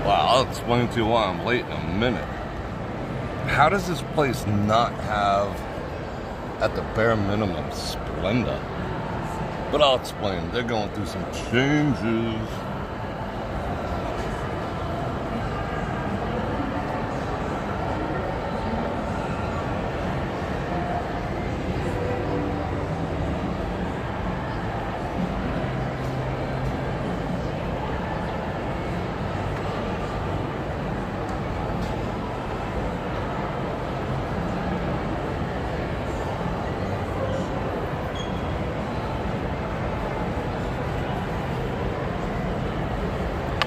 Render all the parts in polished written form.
Wow, I'll explain to you why I'm late in a minute. How does this place not have, at the bare minimum, Splenda? But I'll explain. They're going through some changes.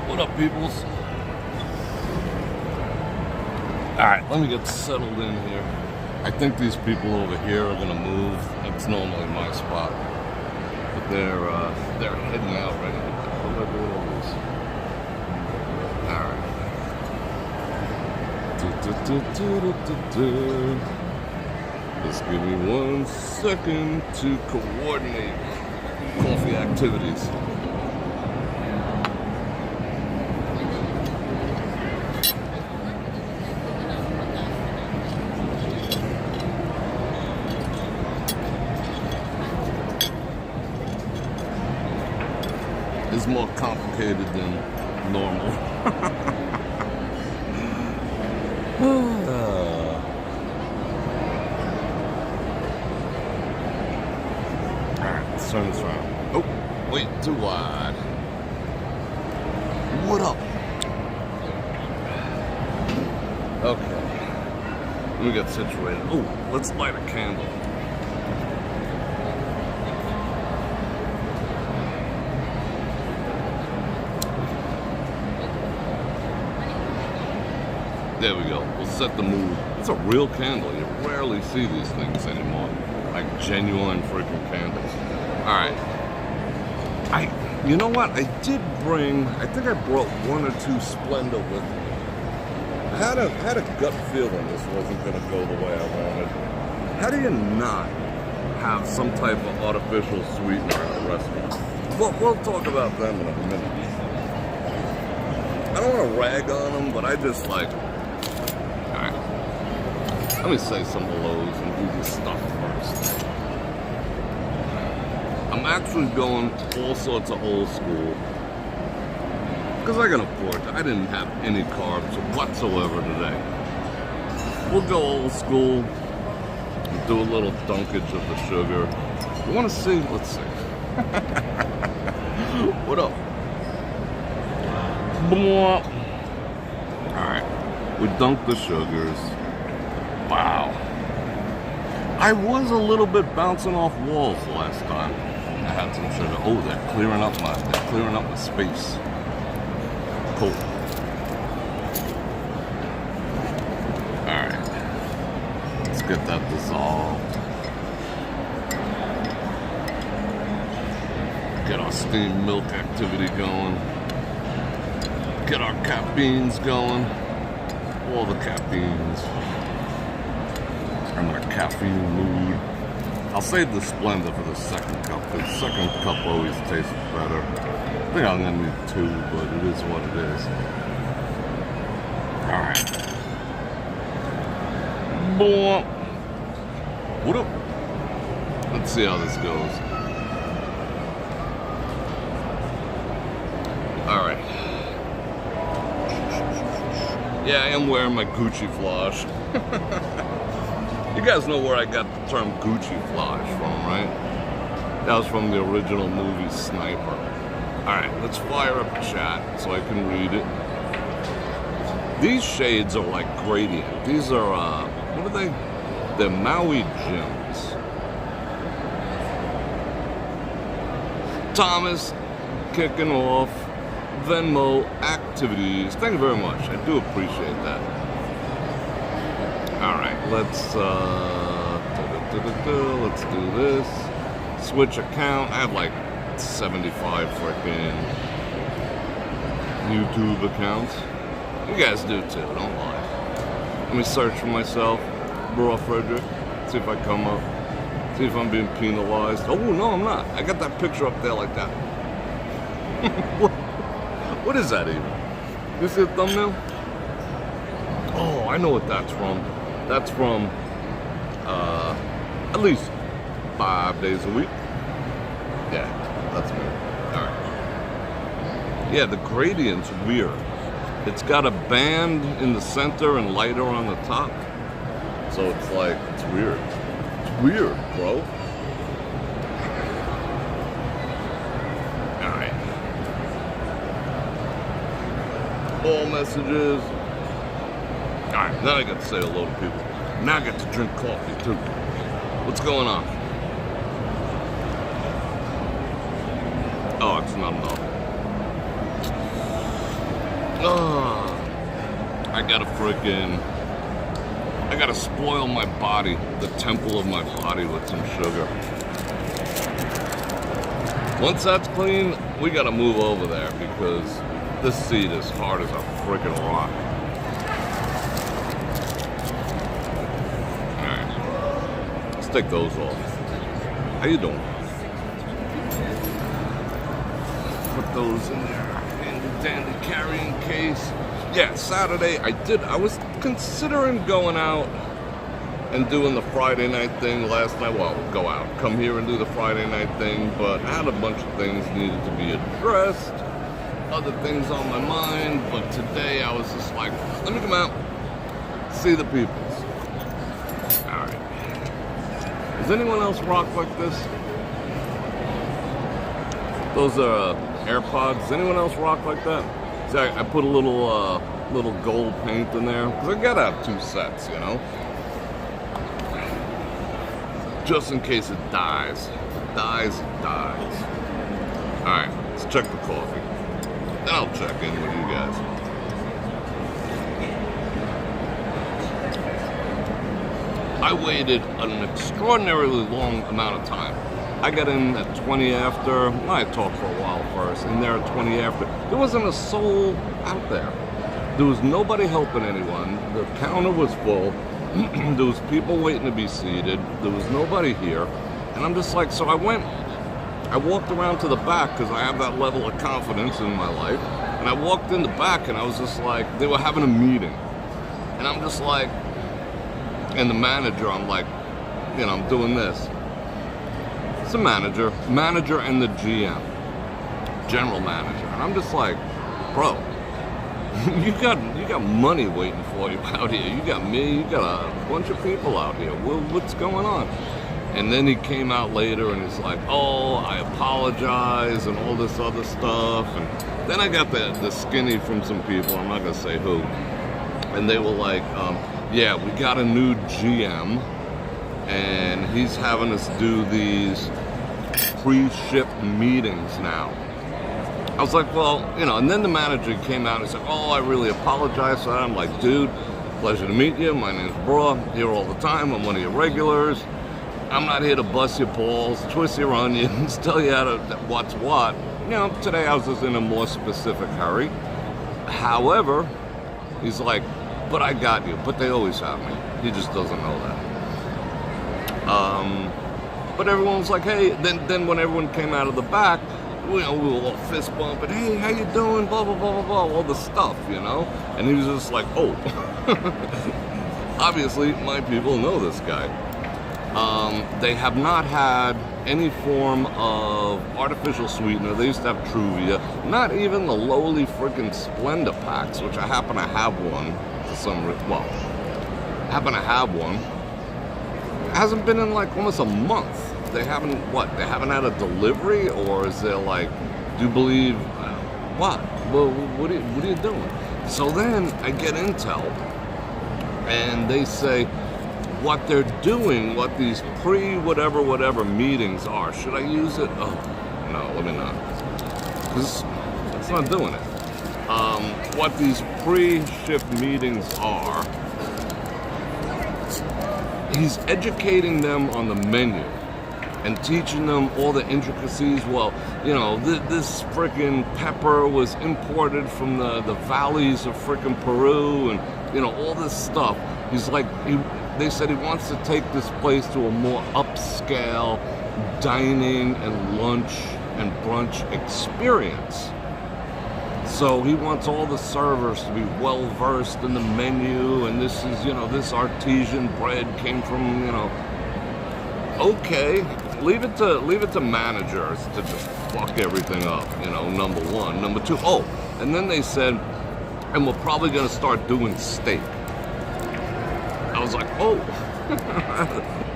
What up, peoples? Alright, let me get settled in here. I think these people over here are gonna move. That's normally my spot. But they're heading out right now. What am I doing all this? Alright. Just give me 1 second to coordinate coffee activities. Is more complicated than normal. Alright, let's turn this around. Oh, wait, too wide. What up? Okay. Let me get situated. Oh, let's light a candle. There we go. We'll set the mood. It's a real candle. You rarely see these things anymore. Like genuine freaking candles. Alright. You know what? I did bring, I think I brought 1 or 2 Splenda with me. I had a gut feeling this wasn't going to go the way I wanted. How do you not have some type of artificial sweetener at a restaurant? We'll talk about them in a minute. I don't want to rag on them, but I just like... Let me say some hellos and do this stuff first. I'm actually going all sorts of old school. Because I can afford it. I didn't have any carbs whatsoever today. We'll go old school. Do a little dunkage of the sugar. You want to see? Let's see. What up? Alright. We dunk the sugars. Wow. I was a little bit bouncing off walls last time. I had some sugar. Oh, they're clearing up my space. Cool. Alright. Let's get that dissolved. Get our steamed milk activity going. Get our caffeines going. All the caffeines. I'm in a caffeine mood. I'll save the Splenda for the second cup. The second cup always tastes better. I think I'm gonna need 2, but it is what it is. Alright. What up? Let's see how this goes. Alright. Yeah, I am wearing my Gucci flash. You guys know where I got the term Gucci flash from, right? That was from the original movie Sniper. Alright, let's fire up the chat so I can read it. These shades are like gradient. These are, what are they? They're Maui gems. Thomas, kicking off. Venmo activities. Thank you very much. I do appreciate that. Alright, let's do this. Switch account. I have like 75 freaking YouTube accounts. You guys do too, don't lie. Let me search for myself. Bror Fredrik. See if I come up. See if I'm being penalized. Oh, no, I'm not. I got that picture up there like that. What is that even? You see the thumbnail? Oh, I know what that's from. That's from at least 5 days a week. Yeah, that's me. All right. Yeah, the gradient's weird. It's got a band in the center and lighter on the top. So it's like, it's weird. It's weird, bro. All right. All messages. All right, now I got to say hello to people. Now I get to drink coffee too. What's going on? Oh, it's not enough. Oh, I gotta spoil my body, the temple of my body, with some sugar. Once that's clean, we gotta move over there because this seat is hard as a freaking rock. Alright, let's take those off. How you doing? Put those in there. Dandy carrying case. Yeah, Saturday I was considering going out and doing the Friday night thing last night. Well, go out, come here and do the Friday night thing, but I had a bunch of things needed to be addressed, other things on my mind, but today I was just like, let me come out, see the peoples. Alright. Does anyone else rock like this? Those are AirPods. Does anyone else rock like that? See, I put a little gold paint in there because I gotta have 2 sets, you know, just in case it dies. If it dies, it dies. All right, let's check the coffee. Then I'll check in with you guys. I waited an extraordinarily long amount of time. I got in at 20 after. I talked for a while first, and there at 20 after. There wasn't a soul out there. There was nobody helping anyone. The counter was full. There was people waiting to be seated. There was nobody here. And I'm just like, so I walked around to the back because I have that level of confidence in my life. And I walked in the back and I was just like, they were having a meeting. And I'm just like, and the manager, I'm like, you know, I'm doing this. It's a manager and the GM, general manager, and I'm just like, bro, you got money waiting for you out here. You got me. You got a bunch of people out here. What's going on? And then he came out later and he's like, oh, I apologize and all this other stuff. And then I got the skinny from some people. I'm not gonna say who, and they were like, yeah, we got a new GM. And he's having us do these pre-ship meetings now. I was like, well, you know, and then the manager came out and said, oh, I really apologize for that. I'm like, dude, pleasure to meet you. My name's Bror, here all the time. I'm one of your regulars. I'm not here to bust your balls, twist your onions, tell you how to what's what. You know, today I was just in a more specific hurry. However, he's like, but I got you. But they always have me. He just doesn't know that. But everyone was like, hey, then when everyone came out of the back, we were all fist bumping, hey, how you doing, blah, blah, blah, blah, blah, all the stuff, you know? And he was just like, oh. Obviously, my people know this guy. They have not had any form of artificial sweetener. They used to have Truvia. Not even the lowly freaking Splenda packs, which I happen to have one for some reason. Well, happen to have one. Hasn't been in like almost a month. They haven't had a delivery, or is there like, do you believe, what? Well, what are you doing? So then I get intel, and they say what they're doing, what these pre-whatever meetings are. Should I use it? Oh, no, let me not. Because it's not doing it. What these pre-ship meetings are, he's educating them on the menu and teaching them all the intricacies. Well, you know, this frickin' pepper was imported from the valleys of frickin' Peru, and, you know, all this stuff. He's like, they said he wants to take this place to a more upscale dining and lunch and brunch experience. So he wants all the servers to be well versed in the menu, and this is, this artesian bread came from, okay, leave it to managers to just fuck everything up, number one. Number two, and then they said, and we're probably gonna start doing steak. I was like,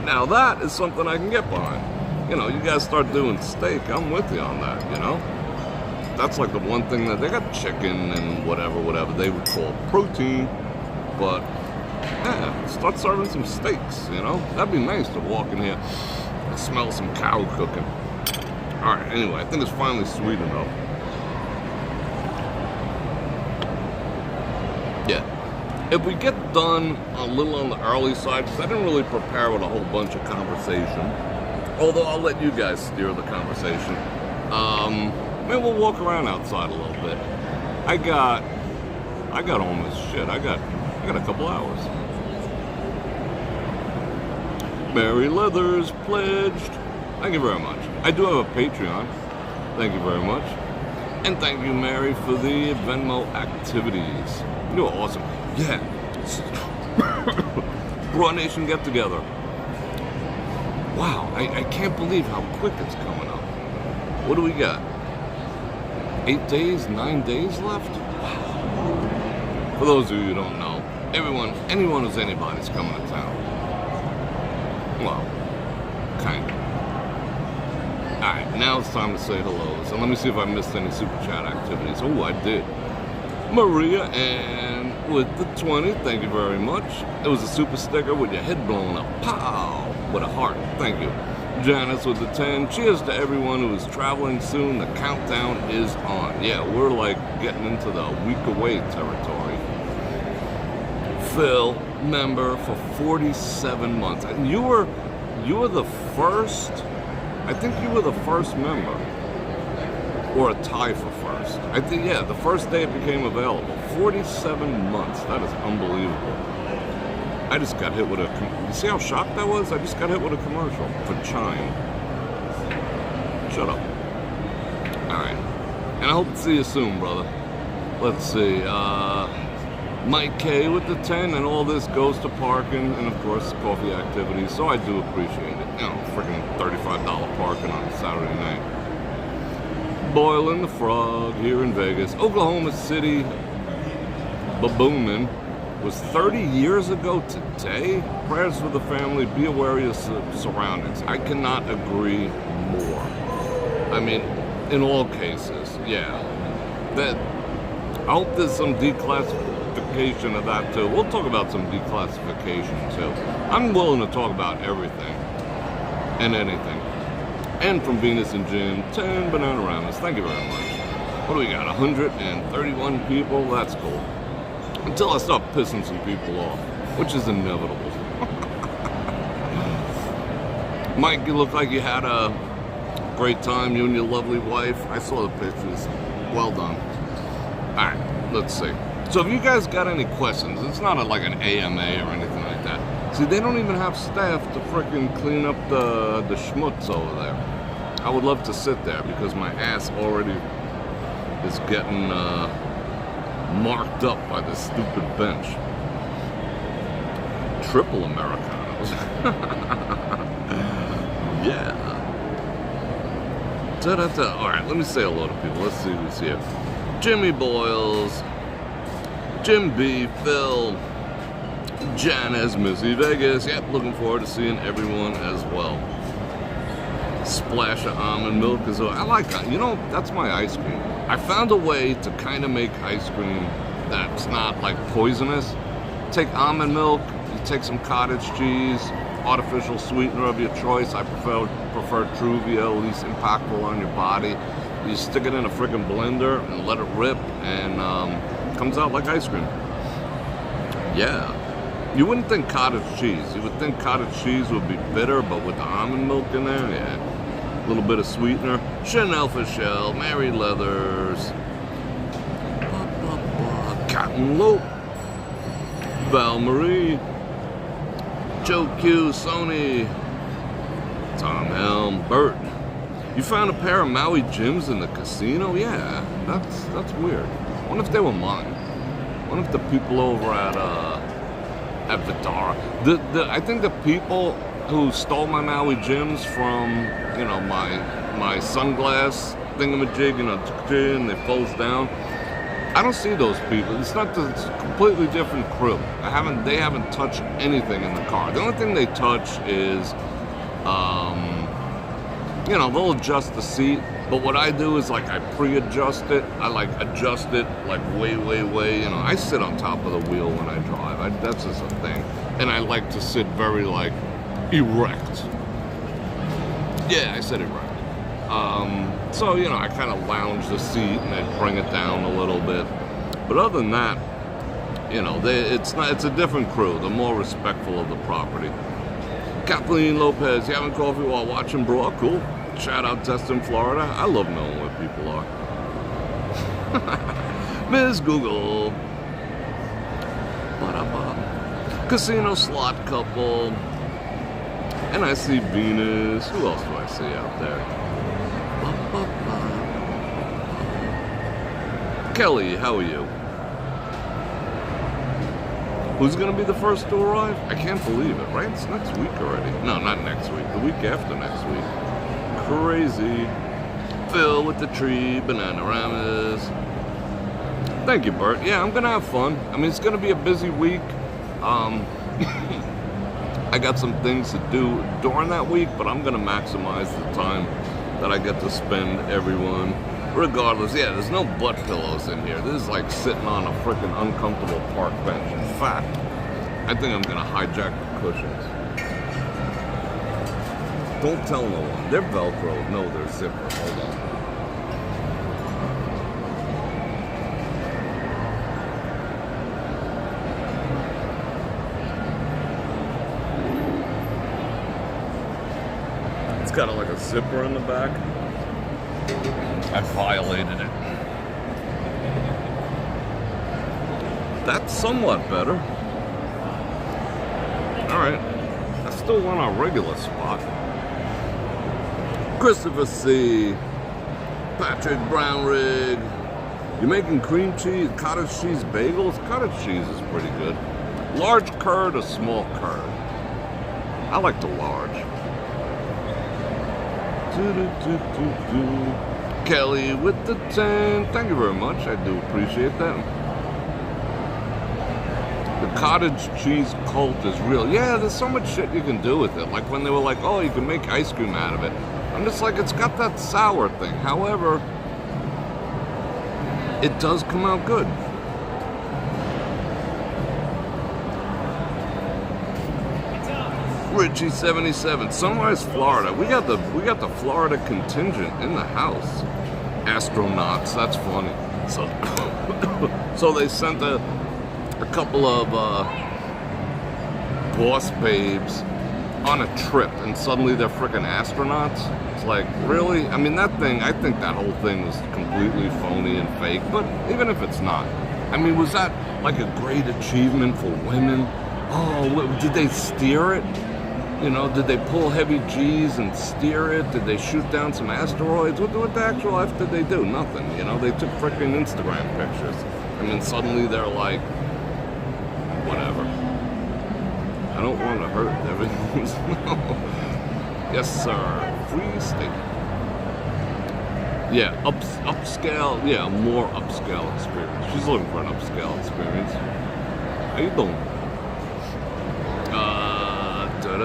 now that is something I can get behind. You guys start doing steak, I'm with you on that, That's like the one thing that they got chicken and whatever they would call protein, but yeah, start serving some steaks, That'd be nice to walk in here and smell some cow cooking. All right, anyway, I think it's finally sweet enough. Yeah. If we get done a little on the early side, because I didn't really prepare with a whole bunch of conversation, although I'll let you guys steer the conversation. Maybe we'll walk around outside a little bit. I got almost shit. I got a couple hours. Mary Leathers pledged. Thank you very much. I do have a Patreon. Thank you very much. And thank you, Mary, for the Venmo activities. You are awesome. Yeah. Broad Nation get together. Wow, I can't believe how quick it's coming up. What do we got? 8 days, 9 days left? Wow. For those of you who don't know, anyone who's anybody's coming to town. Well, kind of. Alright, now it's time to say hello. So let me see if I missed any super chat activities. Oh, I did. Maria and with the 20, thank you very much. It was a super sticker with your head blown up. Pow! With a heart. Thank you. Janice with the 10. Cheers to everyone who is traveling soon. The countdown is on. Yeah, we're like getting into the week away territory. Phil, member for 47 months. And you were the first, I think you were the first member. Or a tie for first. I think, yeah, the first day it became available. 47 months. That is unbelievable. I just got hit with you see how shocked I was? I just got hit with a commercial for Chime. Shut up. Alright. And I hope to see you soon, brother. Let's see. Mike K with the 10, and all this goes to parking and, of course, coffee activities. So I do appreciate it. Freaking $35 parking on a Saturday night. Boiling the Frog here in Vegas. Oklahoma City Baboonin was 30 years ago today. Prayers for the family. Be aware of your surroundings. I cannot agree more. I mean, in all cases, yeah. I hope there's some declassification of that too. We'll talk about some declassification too. I'm willing to talk about everything and anything. And from Venus and Jim, 10 Bananaramas. Thank you very much. What do we got? 131 people? That's cool. Until I start pissing some people off, which is inevitable. Mike, you look like you had a great time, you and your lovely wife. I saw the pictures. Well done. Alright, let's see. So if you guys got any questions, it's not like an AMA or anything like that. See, they don't even have staff to frickin' clean up the schmutz over there. I would love to sit there because my ass already is getting marked up by this stupid bench. Triple Americanos. Yeah. Da-da-da. All right, let me say hello to people. Let's see who's here. Jimmy Boyles, Jim B, Phil, Janice, Missy Vegas. Yep, looking forward to seeing everyone as well. Splash of almond milk is. I like that. You know, that's my ice cream. I found a way to kind of make ice cream that's not like poisonous. Take almond milk, you take some cottage cheese, artificial sweetener of your choice. I prefer Truvia, least impactful on your body. You stick it in a freaking blender and let it rip, and it comes out like ice cream. Yeah. You wouldn't think cottage cheese. You would think cottage cheese would be bitter, but with the almond milk in there, yeah. A little bit of sweetener. Chanel for Shell, Mary Leathers, Cotton Lope, Val Marie, Joe Q, Sony, Tom Helm, Bert. You found a pair of Maui gyms in the casino? Yeah, that's weird. I wonder if they were mine. I wonder if the people over at Vidara. I think the people who stole my Maui gyms from, you know, my sunglass thingamajig, you know, and they falls down. I don't see those people. It's a completely different crew. They haven't touched anything in the car. The only thing they touch is, you know, they'll adjust the seat. But what I do is, like, I pre-adjust it. I, like, adjust it, like, way, you know. I sit on top of the wheel when I drive. That's just a thing. And I like to sit very, like, erect. Yeah, I said erect. So, you know, I kind of lounge the seat and I bring it down a little bit. But other than that, you know, it's a different crew. They're more respectful of the property. Kathleen Lopez, you having coffee while watching Bro? Cool. Shout out Destin, Florida. I love knowing where people are. Ms. Google. Ba-da-ba. Casino slot couple. And I see Venus. Who else do I see out there? Ba-ba-ba. Kelly, how are you? Who's going to be the first to arrive? I can't believe it, right? It's next week already. No, not next week. The week after next week. Crazy. Phil with the tree, Bananaramas. Thank you, Bert. Yeah, I'm going to have fun. I mean, it's going to be a busy week. I got some things to do during that week, but I'm going to maximize the time that I get to spend everyone. Regardless, yeah, there's no butt pillows in here. This is like sitting on a freaking uncomfortable park bench. In fact, I think I'm going to hijack the cushions. Don't tell no one. They're Velcro. No, they're zipper. Hold on. It's got like a zipper in the back. I violated it. That's somewhat better. Alright. I still want a regular spot. Christopher C. Patrick Brownrig. You're making cream cheese, cottage cheese bagels? Cottage cheese is pretty good. Large curd or small curd? I like the large. Kelly with the 10. Thank you very much. I do appreciate that. The cottage cheese cult is real. Yeah, there's so much shit you can do with it. Like when they were like, oh, you can make ice cream out of it. I'm just like, it's got that sour thing. However, it does come out good. Richie 77, Sunrise, Florida. We got the Florida contingent in the house. Astronauts, that's funny. So they sent a couple of boss babes on a trip, and suddenly they're freaking astronauts. It's like, really? I mean, that thing, I think that whole thing was completely phony and fake, but even if it's not, I mean, was that like a great achievement for women? Oh, did they steer it? You know, did they pull heavy G's and steer it? Did they shoot down some asteroids? What the actual F did they do? Nothing, you know? They took freaking Instagram pictures. I mean, suddenly they're like, whatever. I don't want to hurt everything. Yes, sir. Free state. Yeah, upscale. Yeah, more upscale experience. She's looking for an upscale experience. How you doing? I'm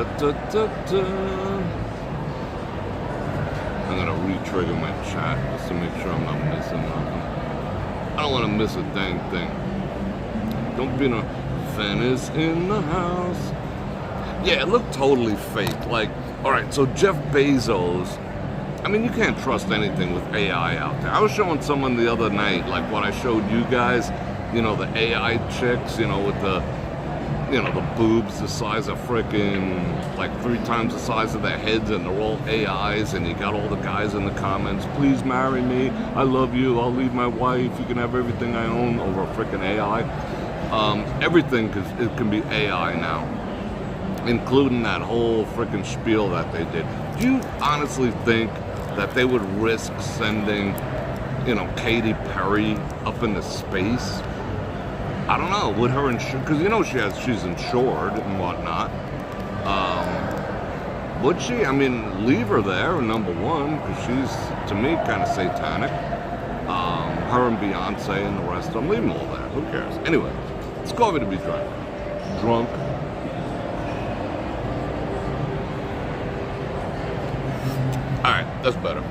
gonna re-trigger my chat just to make sure I'm not missing nothing. I don't want to miss a dang thing. Don't be no Venice in the house. Yeah, it looked totally fake. Like, all right, so Jeff Bezos. I mean, you can't trust anything with AI out there. I was showing someone the other night, like what I showed you guys. You know, the AI chicks. You know, with the. You know, the boobs the size of frickin' like 3 times the size of their heads, and they're all AIs, and you got all the guys in the comments, please marry me, I love you, I'll leave my wife, you can have everything I own over a frickin' AI. Everything it can be AI now. including that whole freaking spiel that they did. Do you honestly think that they would risk sending, you know, Katy Perry up into space? I don't know. Would her because you know she's insured and whatnot. Would she? I mean, leave her there, number one, because she's, to me, kind of satanic. Her and Beyonce and the rest of them, leave them all there. Who cares? Anyway, it's COVID to be drunk. Alright, that's better.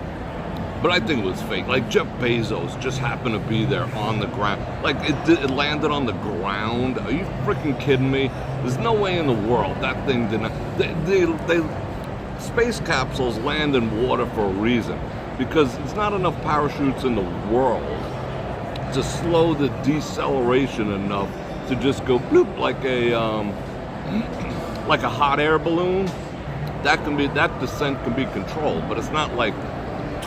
But I think it was fake. Like, Jeff Bezos just happened to be there on the ground. Like, it landed on the ground. Are you freaking kidding me? There's no way in the world that thing did not... Space capsules land in water for a reason. Because there's not enough parachutes in the world to slow the deceleration enough to just go bloop like a hot air balloon. That descent can be controlled, but it's not like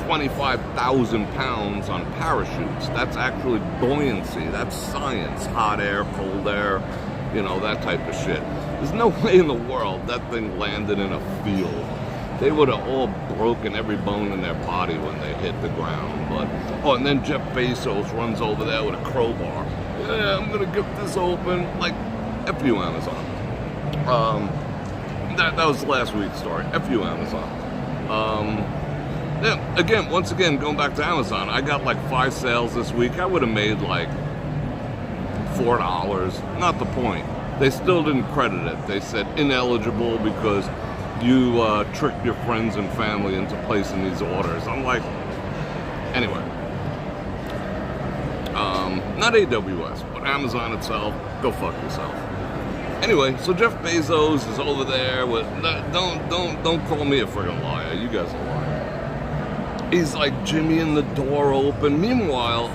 25,000 pounds on parachutes. That's actually buoyancy. That's science. Hot air, cold air, you know, that type of shit. There's no way in the world that thing landed in a field. They would have all broken every bone in their body when they hit the ground. But and then Jeff Bezos runs over there with a crowbar. Yeah, I'm gonna get this open. Like, F you, Amazon. That was last week's story. F you, Amazon. Yeah, once again, going back to Amazon, I got like 5 sales this week. I would have made like $4. Not the point. They still didn't credit it. They said ineligible because you tricked your friends and family into placing these orders. I'm like, anyway. Not AWS, but Amazon itself. Go fuck yourself. Anyway, so Jeff Bezos is over there with, don't call me a friggin' liar. You guys are lying. He's like jimmying the door open. Meanwhile,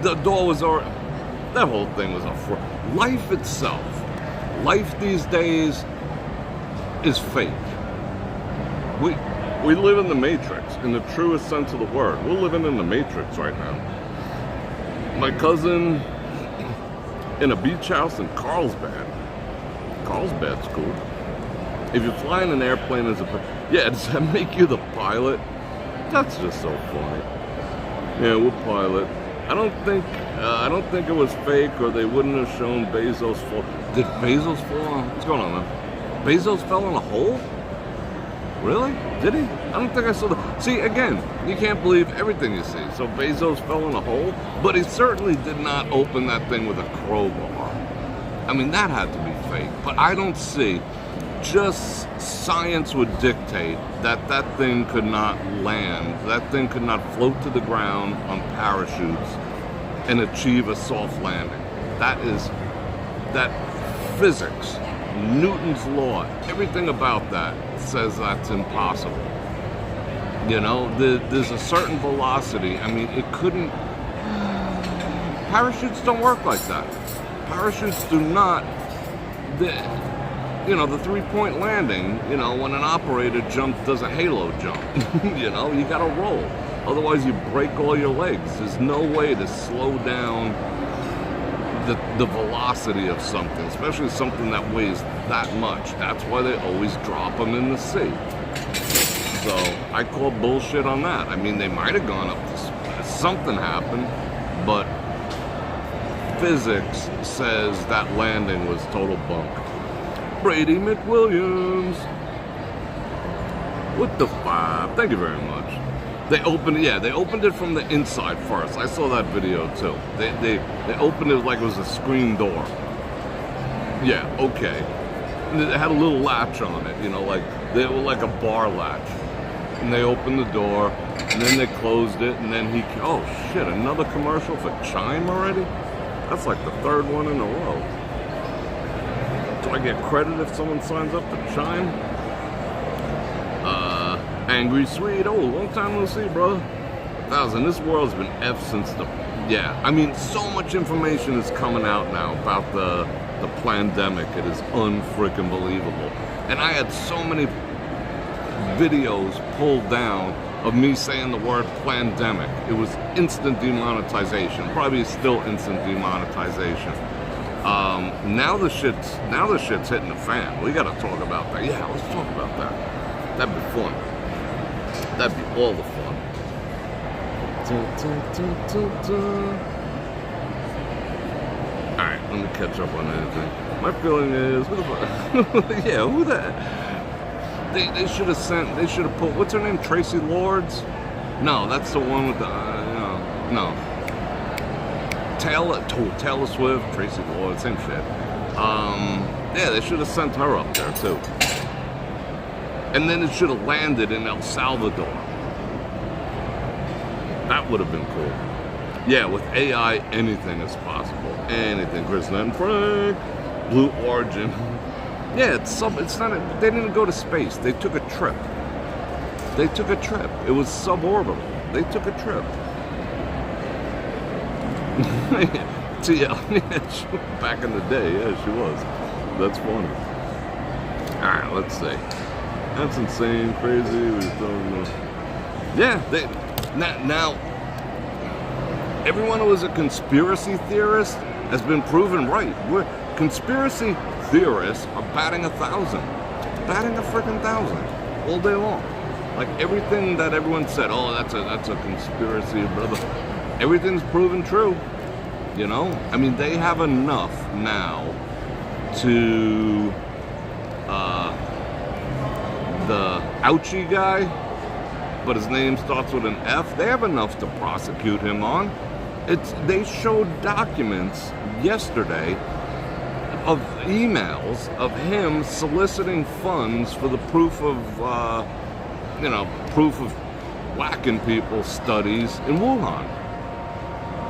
the door was already, that whole thing was a life itself. Life these days is fake. We live in the Matrix, in the truest sense of the word. We're living in the Matrix right now. My cousin in a beach house in Carlsbad. Carlsbad's cool. If you fly in an airplane as does that make you the pilot? That's just so funny. Yeah, we'll pilot. I don't think it was fake, or they wouldn't have shown Bezos fall. Did Bezos fall? What's going on, man? Bezos fell in a hole? Really? Did he? I don't think I saw that. See, again, you can't believe everything you see. So Bezos fell in a hole, but he certainly did not open that thing with a crowbar. I mean, that had to be fake. But I don't see. Just science would dictate that that thing could not land. That thing could not float to the ground on parachutes and achieve a soft landing. That physics, Newton's law, everything about that says that's impossible. You know, there's a certain velocity. I mean, it couldn't. Parachutes don't work like that. Parachutes do not. You know, the 3-point landing, you know, when an operator does a halo jump, you know, you gotta roll. Otherwise you break all your legs. There's no way to slow down the velocity of something, especially something that weighs that much. That's why they always drop them in the sea. So I call bullshit on that. I mean, they might have gone up to something happened, but physics says that landing was total bunk. Brady McWilliams with the 5. Thank you very much. They opened it from the inside first. I saw that video too. They opened it like it was a screen door. Yeah, okay. It had a little latch on it, you know, like they were like a bar latch. And they opened the door, and then they closed it, and then oh shit, another commercial for Chime already? That's like the 3rd one in a row. Do I get credit if someone signs up for Chime? Angry Sweet. Oh, long time no see, brother. 1,000. This world's been F since the... Yeah, I mean, so much information is coming out now about the pandemic. It is unfreaking believable. And I had so many videos pulled down of me saying the word pandemic. It was instant demonetization. Probably still instant demonetization. now the shit's hitting the fan. We gotta talk about that. Yeah, let's talk about that. That'd be fun. That'd be all the fun. Alright, let me catch up on anything. My feeling is, who the fuck? Yeah, who the? They should have sent. They should have put. What's her name? Tracy Lords? No, that's the one with the. No. Taylor Swift, Tracy Lords, same shit. Yeah, they should have sent her up there too. And then it should have landed in El Salvador. That would have been cool. Yeah, with AI, anything is possible. Anything. Kristen and Frank, Blue Origin. Yeah, it's not. They didn't go to space. They took a trip. It was suborbital. They took a trip. Back in the day, yeah, she was. That's funny. All right, let's see. That's insane, crazy. Yeah, now everyone who is a conspiracy theorist has been proven right. Conspiracy theorists are batting 1,000, batting a freaking 1,000 all day long. Like everything that everyone said, oh, that's a conspiracy, brother. Everything's proven true. You know, I mean, they have enough now to the Ouchie guy, but his name starts with an F. They have enough to prosecute him on. They showed documents yesterday of emails of him soliciting funds for the proof of whacking people studies in Wuhan.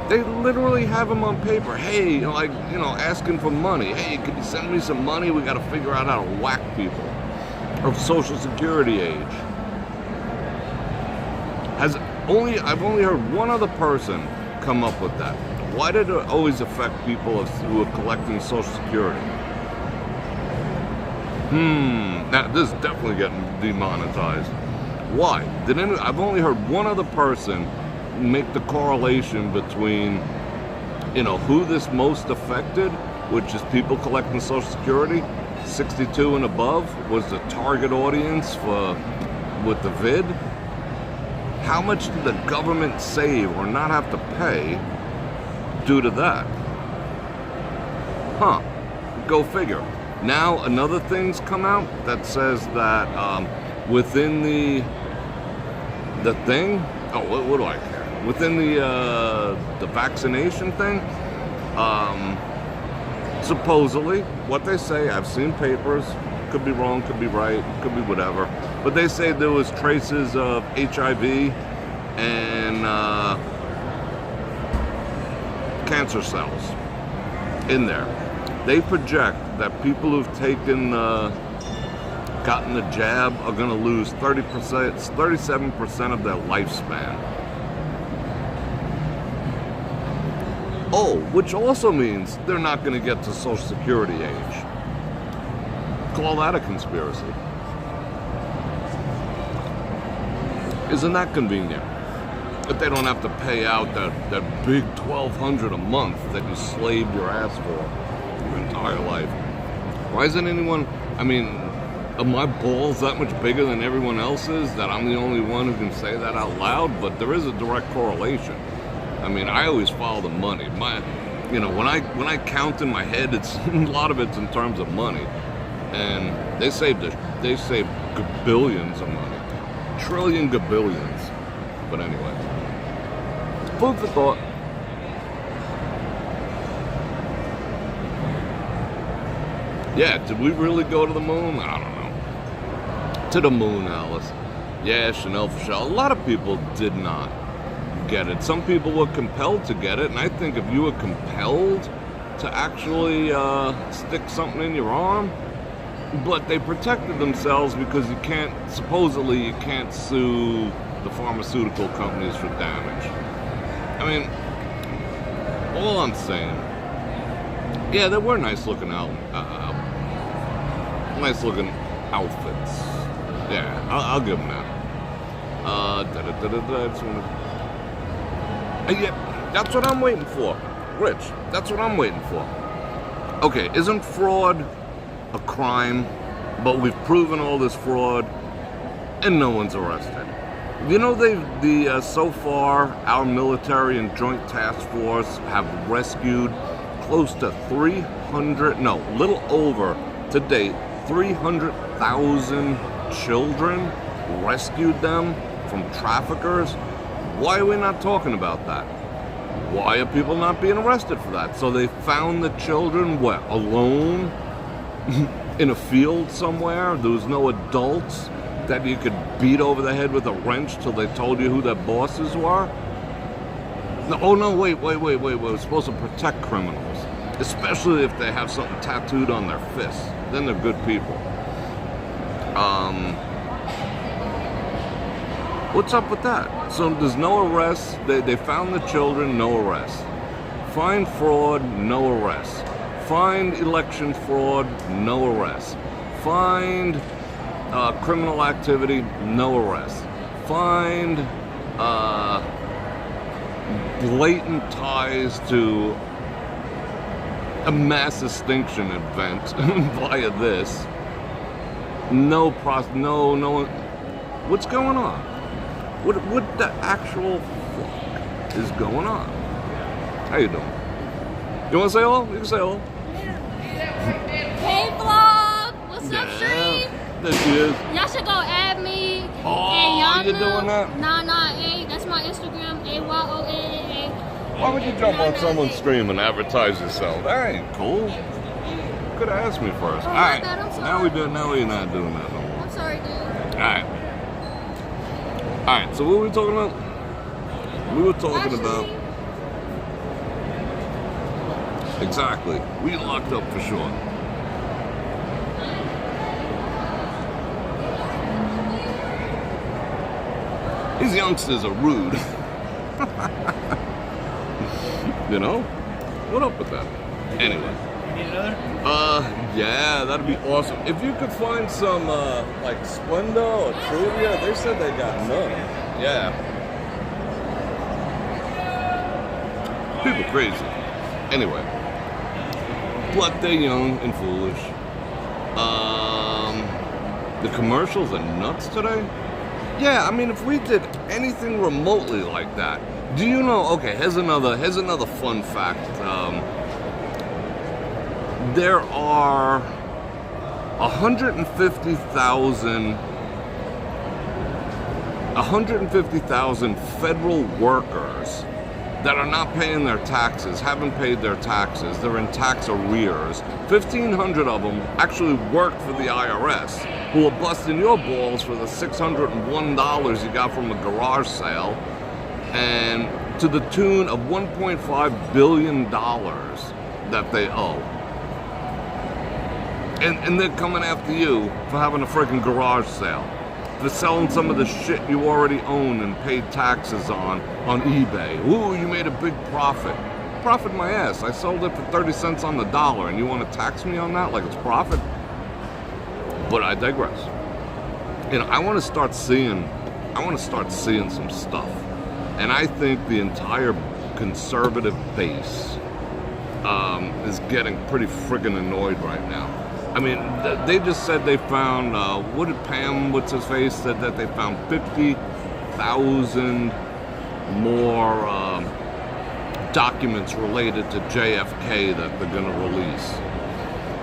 They literally have him on paper. Hey, asking for money. Hey, could you send me some money? We got to figure out how to whack people of Social Security age. I've only heard one other person come up with that. Why did it always affect people who are collecting Social Security? Now this is definitely getting demonetized. Why? I've only heard one other person make the correlation between, who this most affected, which is people collecting Social Security, 62 and above was the target audience with the vid. How much did the government save or not have to pay due to that? Go figure. Now another thing's come out that says that within the thing. Oh, what do I care? Within the vaccination thing, supposedly, what they say, I've seen papers, could be wrong, could be right, could be whatever, but they say there was traces of HIV and cancer cells in there. They project that people who've gotten the jab are going to lose 37% of their lifespan. Oh, which also means they're not going to get to Social Security age. Call that a conspiracy. Isn't that convenient? That they don't have to pay out that big $1,200 a month that you slaved your ass for your entire life. Why isn't anyone, are my balls that much bigger than everyone else's that I'm the only one who can say that out loud? But there is a direct correlation. I always follow the money. When I count in my head, it's a lot of it's in terms of money, and they save billions of money, trillion gabillions. But anyway, food for thought. Yeah, did we really go to the moon? I don't know. To the moon, Alice. Yeah, Chanel for sure. A lot of people did not get it. Some people were compelled to get it, and I think if you were compelled to actually stick something in your arm, but they protected themselves because supposedly you can't sue the pharmaceutical companies for damage. All I'm saying, yeah, there were nice looking outfits. Yeah, I'll give them that. Yeah, that's what I'm waiting for. Rich, that's what I'm waiting for. okay, isn't fraud a crime? But we've proven all this fraud, and no one's arrested. You know, so far, our military and joint task force have rescued close to little over to date, 300,000 children, rescued them from traffickers. Why are we not talking about that? Why are people not being arrested for that? So they found the children, alone in a field somewhere? There was no adults that you could beat over the head with a wrench till they told you who their bosses were? No, oh no, wait. We're supposed to protect criminals, especially if they have something tattooed on their fists. Then they're good people. What's up with that? So there's no arrests. They found the children, no arrests. Find fraud, no arrests. Find election fraud, no arrests. Find criminal activity, no arrests. Find blatant ties to a mass extinction event via this. No. What's going on? What the actual fuck is going on? How you doing? You want to say hello? You can say hello. Hey vlog, what's up, stream? There she is. Y'all should go add me. Oh, and y'all you doing that? Nah, that's my Instagram, AYOAAA. Why would you jump on someone's stream and advertise yourself? That ain't cool. Could have asked me first. Oh, all right, bad, I'm sorry. now we're not doing that no more. I'm sorry, dude. All right, so what were we talking about? We were talking about... Exactly. We locked up for sure. These youngsters are rude. You know? What up with that? Anyway. You need another? Yeah, that'd be awesome. If you could find some, like Splenda or Trivia, they said they got none. Yeah. People crazy. Anyway. But they're young and foolish. The commercials are nuts today. Yeah, I mean, if we did anything remotely like that, do you know? Okay, here's another fun fact. There are 150,000 federal workers that are not paying their taxes, haven't paid their taxes, they're in tax arrears. 1,500 of them actually work for the IRS, who are busting your balls for the $601 you got from a garage sale, and to the tune of $1.5 billion that they owe. And they're coming after you for having a freaking garage sale, for selling some of the shit you already own and paid taxes on eBay. Ooh, you made a big profit. Profit my ass. I sold it for 30 cents on the dollar, and you want to tax me on that like it's profit? But I digress. You know, I want to start seeing some stuff. And I think the entire conservative base is getting pretty friggin' annoyed right now. I mean, they just said they found, what did Pam, what's his face, said that they found 50,000 more documents related to JFK that they're gonna release.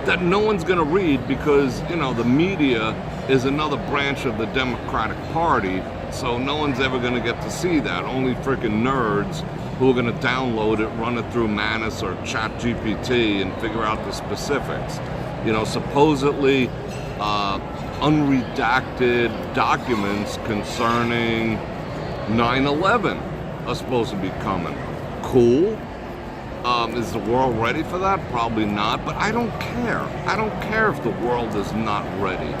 That no one's gonna read because, you know, the media is another branch of the Democratic Party, so no one's ever gonna get to see that. Only freaking nerds who are gonna download it, run it through Manus or ChatGPT and figure out the specifics. You know, supposedly unredacted documents concerning 9/11 are supposed to be coming. Cool. Is the world ready for that? Probably not, but I don't care. I don't care if the world is not ready.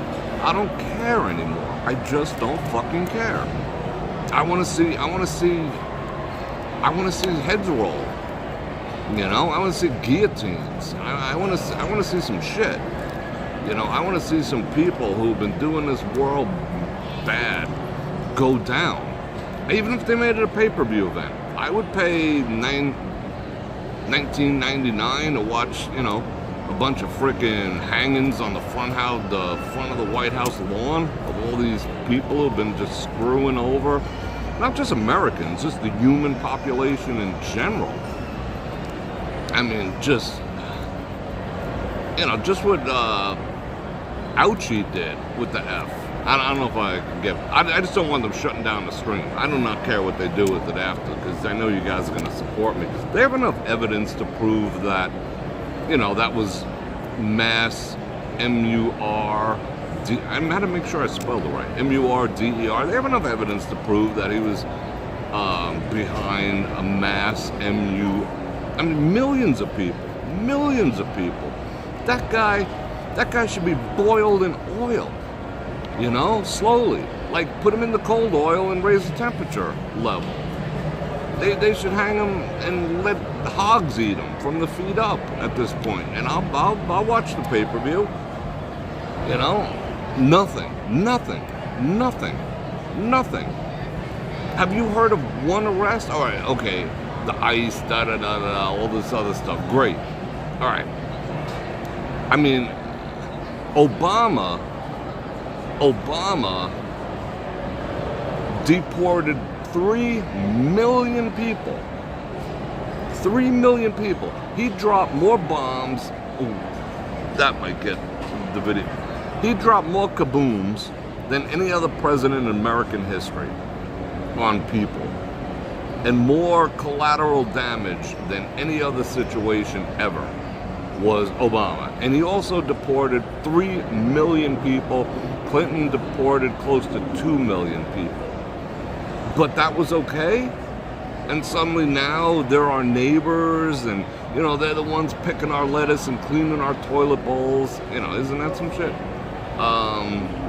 I don't care anymore. I just don't fucking care. I want to see heads roll. You know, I want to see guillotines. I want to see some shit. You know, I want to see some people who've been doing this world bad go down. Even if they made it a pay-per-view event, I would pay $19.99 to watch, you know, a bunch of freaking hangings on the front of the White House lawn of all these people who've been just screwing over, not just Americans, just the human population in general. I mean, just, you know, just what Ouchie did with the F. I don't know if I can get. I just don't want them shutting down the stream. I do not care what they do with it after, because I know you guys are going to support me. They have enough evidence to prove that, you know, that was mass M-U-R-D. I had to make sure I spelled it right. M-U-R-D-E-R. They have enough evidence to prove that he was behind a mass I mean, millions of people. That guy should be boiled in oil. You know, slowly. Like, put him in the cold oil and raise the temperature level. They should hang him and let hogs eat him from the feet up at this point. And I'll watch the pay-per-view. You know, nothing. Have you heard of one arrest? All right, okay, the ICE, all this other stuff. Great. All right. I mean, Obama deported 3 million people. 3 million people. He dropped more bombs. Ooh, that might get the video. He dropped more kabooms than any other president in American history on people. And more collateral damage than any other situation ever was Obama. And he also deported 3 million people. Clinton deported close to 2 million people. But that was okay? And suddenly now they're our neighbors, and, you know, they're the ones picking our lettuce and cleaning our toilet bowls. You know, isn't that some shit?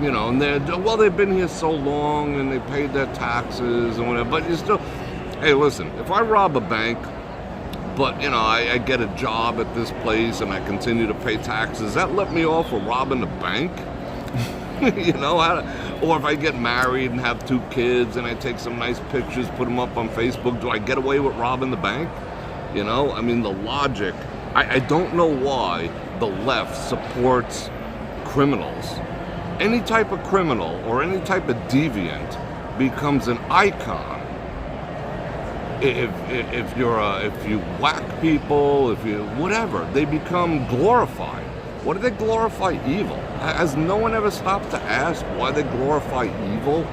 You know, and they've been here so long and they paid their taxes and whatever, but you still, hey, listen, if I rob a bank, but, you know, I get a job at this place and I continue to pay taxes, that let me off for robbing the bank? You know, or if I get married and have 2 kids and I take some nice pictures, put them up on Facebook, do I get away with robbing the bank? You know, I mean, the logic, I don't know why the left supports criminals. Any type of criminal or any type of deviant becomes an icon. If you whack people, if you whatever, they become glorified. What do they glorify evil? Has no one ever stopped to ask why they glorify evil?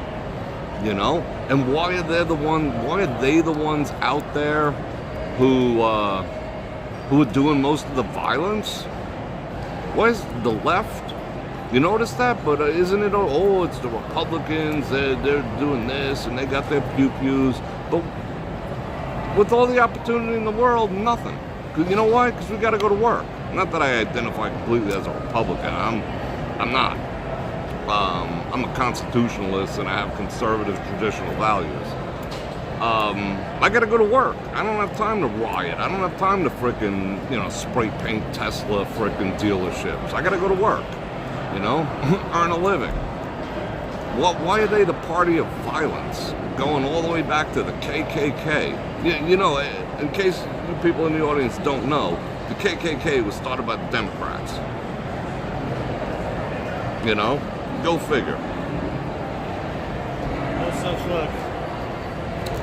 You know, and why are they the ones out there who are doing most of the violence? Why is the left? You notice that? But isn't it? Oh, it's the Republicans. They're doing this and they got their pew-pews. But with all the opportunity in the world, nothing. Cause you know why? Because we got to go to work. Not that I identify completely as a Republican. I'm not. I'm a constitutionalist and I have conservative traditional values. I got to go to work. I don't have time to riot. I don't have time to frickin', you know, spray paint Tesla frickin' dealerships. I got to go to work. You know, earn a living. Why are they the party of violence? Going all the way back to the KKK. You know, in case you people in the audience don't know, the KKK was started by the Democrats. You know, go figure. No such luck.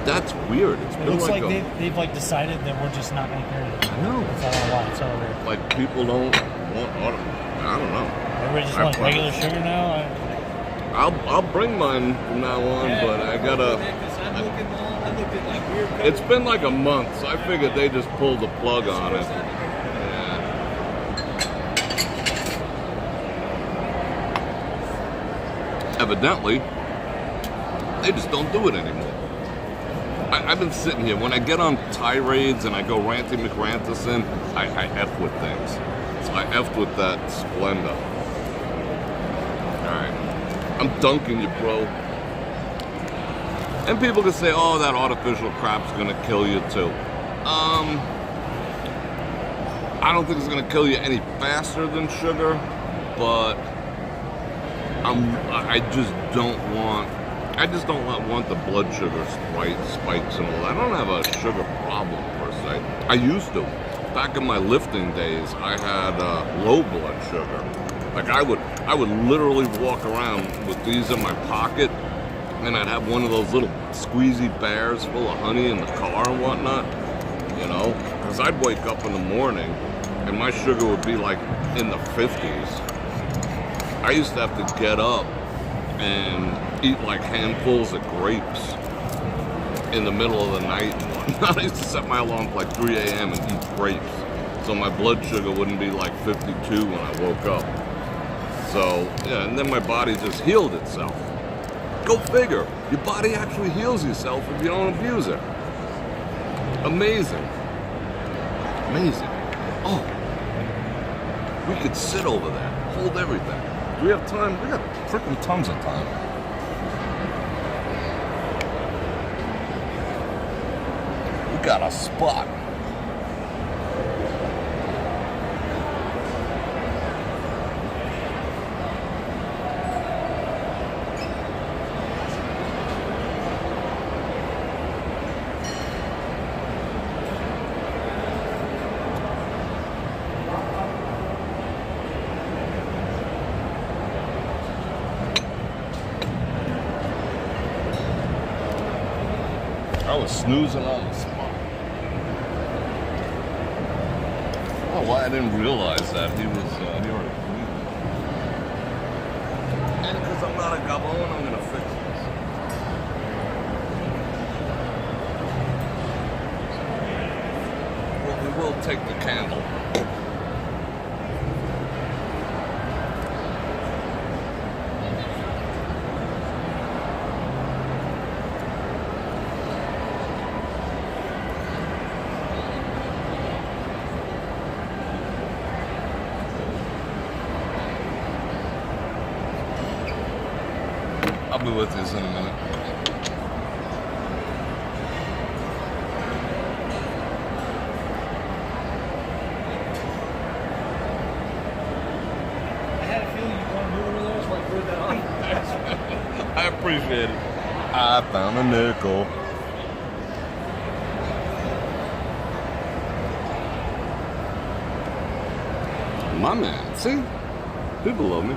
That's weird. It looks like they've like decided that we're just not going to carry it. I know. That's all I want. It's all weird. Like people don't want I don't know. Everybody just wants regular sugar now? I'll bring mine from now on, yeah, but I gotta. I looked at like weird. It's been like a month, so I figured they just pulled the plug on it. Yeah. Evidently, they just don't do it anymore. I've been sitting here when I get on tirades and I go ranty McRanterson, I F with things. So I F'd with that Splenda. Alright. I'm dunking you, bro. And people can say, oh, that artificial crap's gonna kill you too. I don't think it's gonna kill you any faster than sugar, but I just don't want the blood sugar spikes and all that. I don't have a sugar problem per se. I used to. back in my lifting days, I had low blood sugar. Like I would literally walk around with these in my pocket, and I'd have one of those little squeezy bears full of honey in the car and whatnot, you know? Because I'd wake up in the morning, and my sugar would be like in the 50s. I used to have to get up and eat like handfuls of grapes in the middle of the night and whatnot. I used to set my alarm for like 3 a.m. and eat grapes, so my blood sugar wouldn't be like 52 when I woke up. So, yeah, and then my body just healed itself. Go figure. Your body actually heals itself if you don't abuse it. Amazing. Amazing. Oh, we could sit over there, hold everything. Do we have time? We got freaking tons of time. We got a spot. I was snoozing on the spot. Oh, why I didn't realize that he was he already breathing. And because I'm not a gabon, I'm gonna fix this. Well, we will take the candle. I'll be with you in a minute. I had a feeling you wanted to move over there, so I threw that on. I appreciate it. I found a nickel. My man, see? People love me.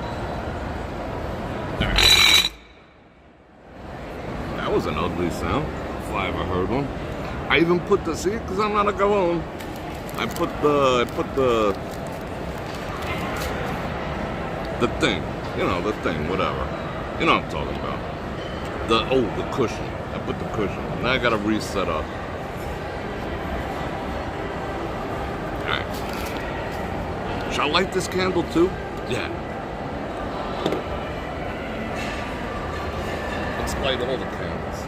That was an ugly sound, if I ever heard one. I even put the, see, because I'm not a gabon. I put the thing, you know, the thing, whatever. You know what I'm talking about. The cushion. I put the cushion. Now I gotta reset up. Alright. Should I light this candle too? Yeah. Let's light all the candles.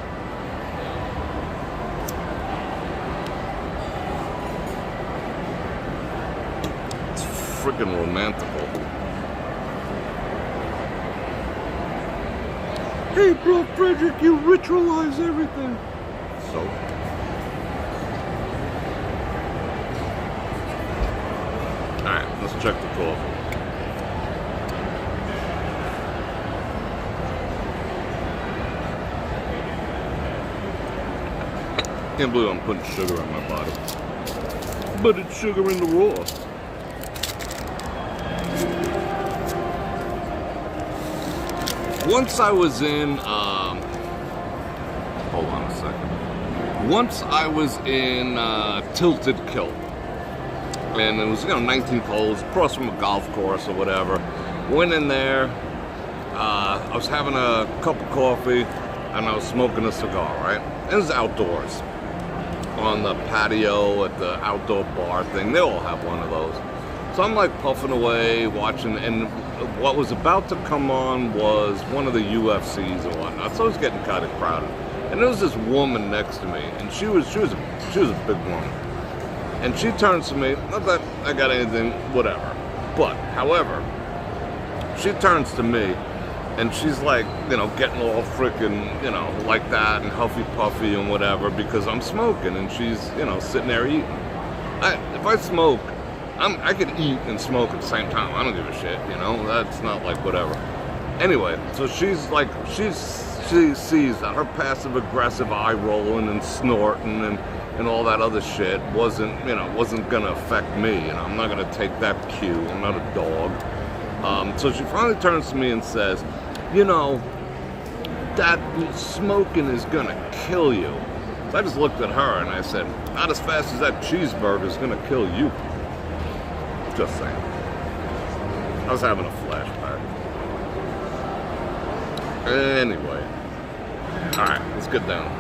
It's freaking romantical. Hey, Bror Fredrik, you ritualize everything. So? Alright, let's check the coffee. Can't believe I'm putting sugar in my body. But it's sugar in the raw. Once I was in, hold on a second. Once I was in Tilted Kilt. And it was, 19 holes, across from a golf course or whatever. Went in there, I was having a cup of coffee, and I was smoking a cigar, right? And it was outdoors. On the patio at the outdoor bar thing. They all have one of those. So I'm like puffing away, watching, and what was about to come on was one of the UFCs and whatnot. So it was getting kind of crowded. And there was this woman next to me, and she was a big woman. And she turns to me, not that I got anything, whatever. But, however, she turns to me, and she's like, getting all freaking, like that, and huffy puffy and whatever, because I'm smoking, and she's, sitting there eating. If I smoke, I could eat and smoke at the same time. I don't give a shit, That's not like whatever. Anyway, so she's like, she sees that her passive aggressive eye rolling and snorting and and all that other shit wasn't gonna affect me. I'm not gonna take that cue. I'm not a dog. So she finally turns to me and says, that smoking is gonna kill you. So I just looked at her and I said, not as fast as that cheeseburger is gonna kill you. Just saying. I was having a flashback. Anyway. Alright, let's get down.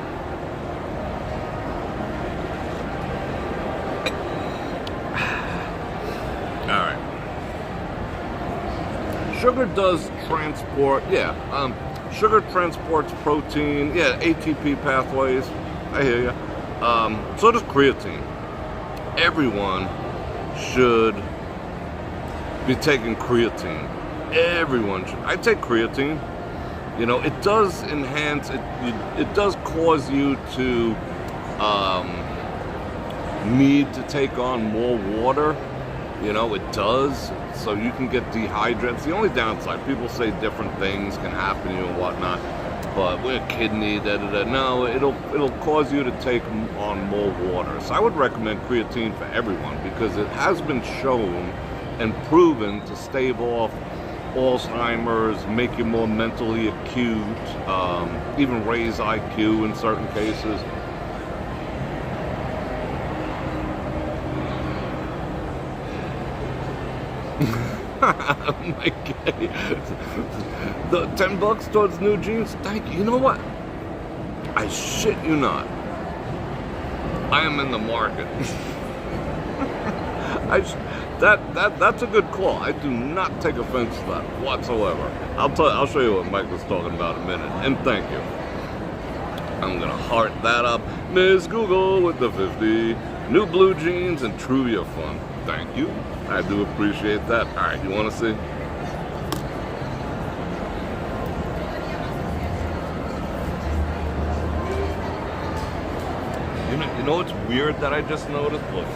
Alright. Sugar does transport, sugar transports protein, ATP pathways. I hear you. So does creatine. Everyone should be taking creatine. Everyone should. I take creatine. It does enhance, it does cause you to need to take on more water. It does. So you can get dehydrated. It's the only downside. People say different things can happen to you and whatnot. But with a kidney, no, it'll cause you to take on more water. So I would recommend creatine for everyone because it has been shown and proven to stave off Alzheimer's, make you more mentally acute, even raise IQ in certain cases. My God. The $10 towards new jeans. Thank you. You know what? I shit you not. I am in the market. That's a good call. I do not take offense to that whatsoever. I'll show you what Mike was talking about in a minute. And thank you. I'm gonna heart that up. Ms. Google with the 50. New blue jeans and Truvia fun. Thank you. I do appreciate that. All right, you want to see? You know what's weird that I just noticed? Look.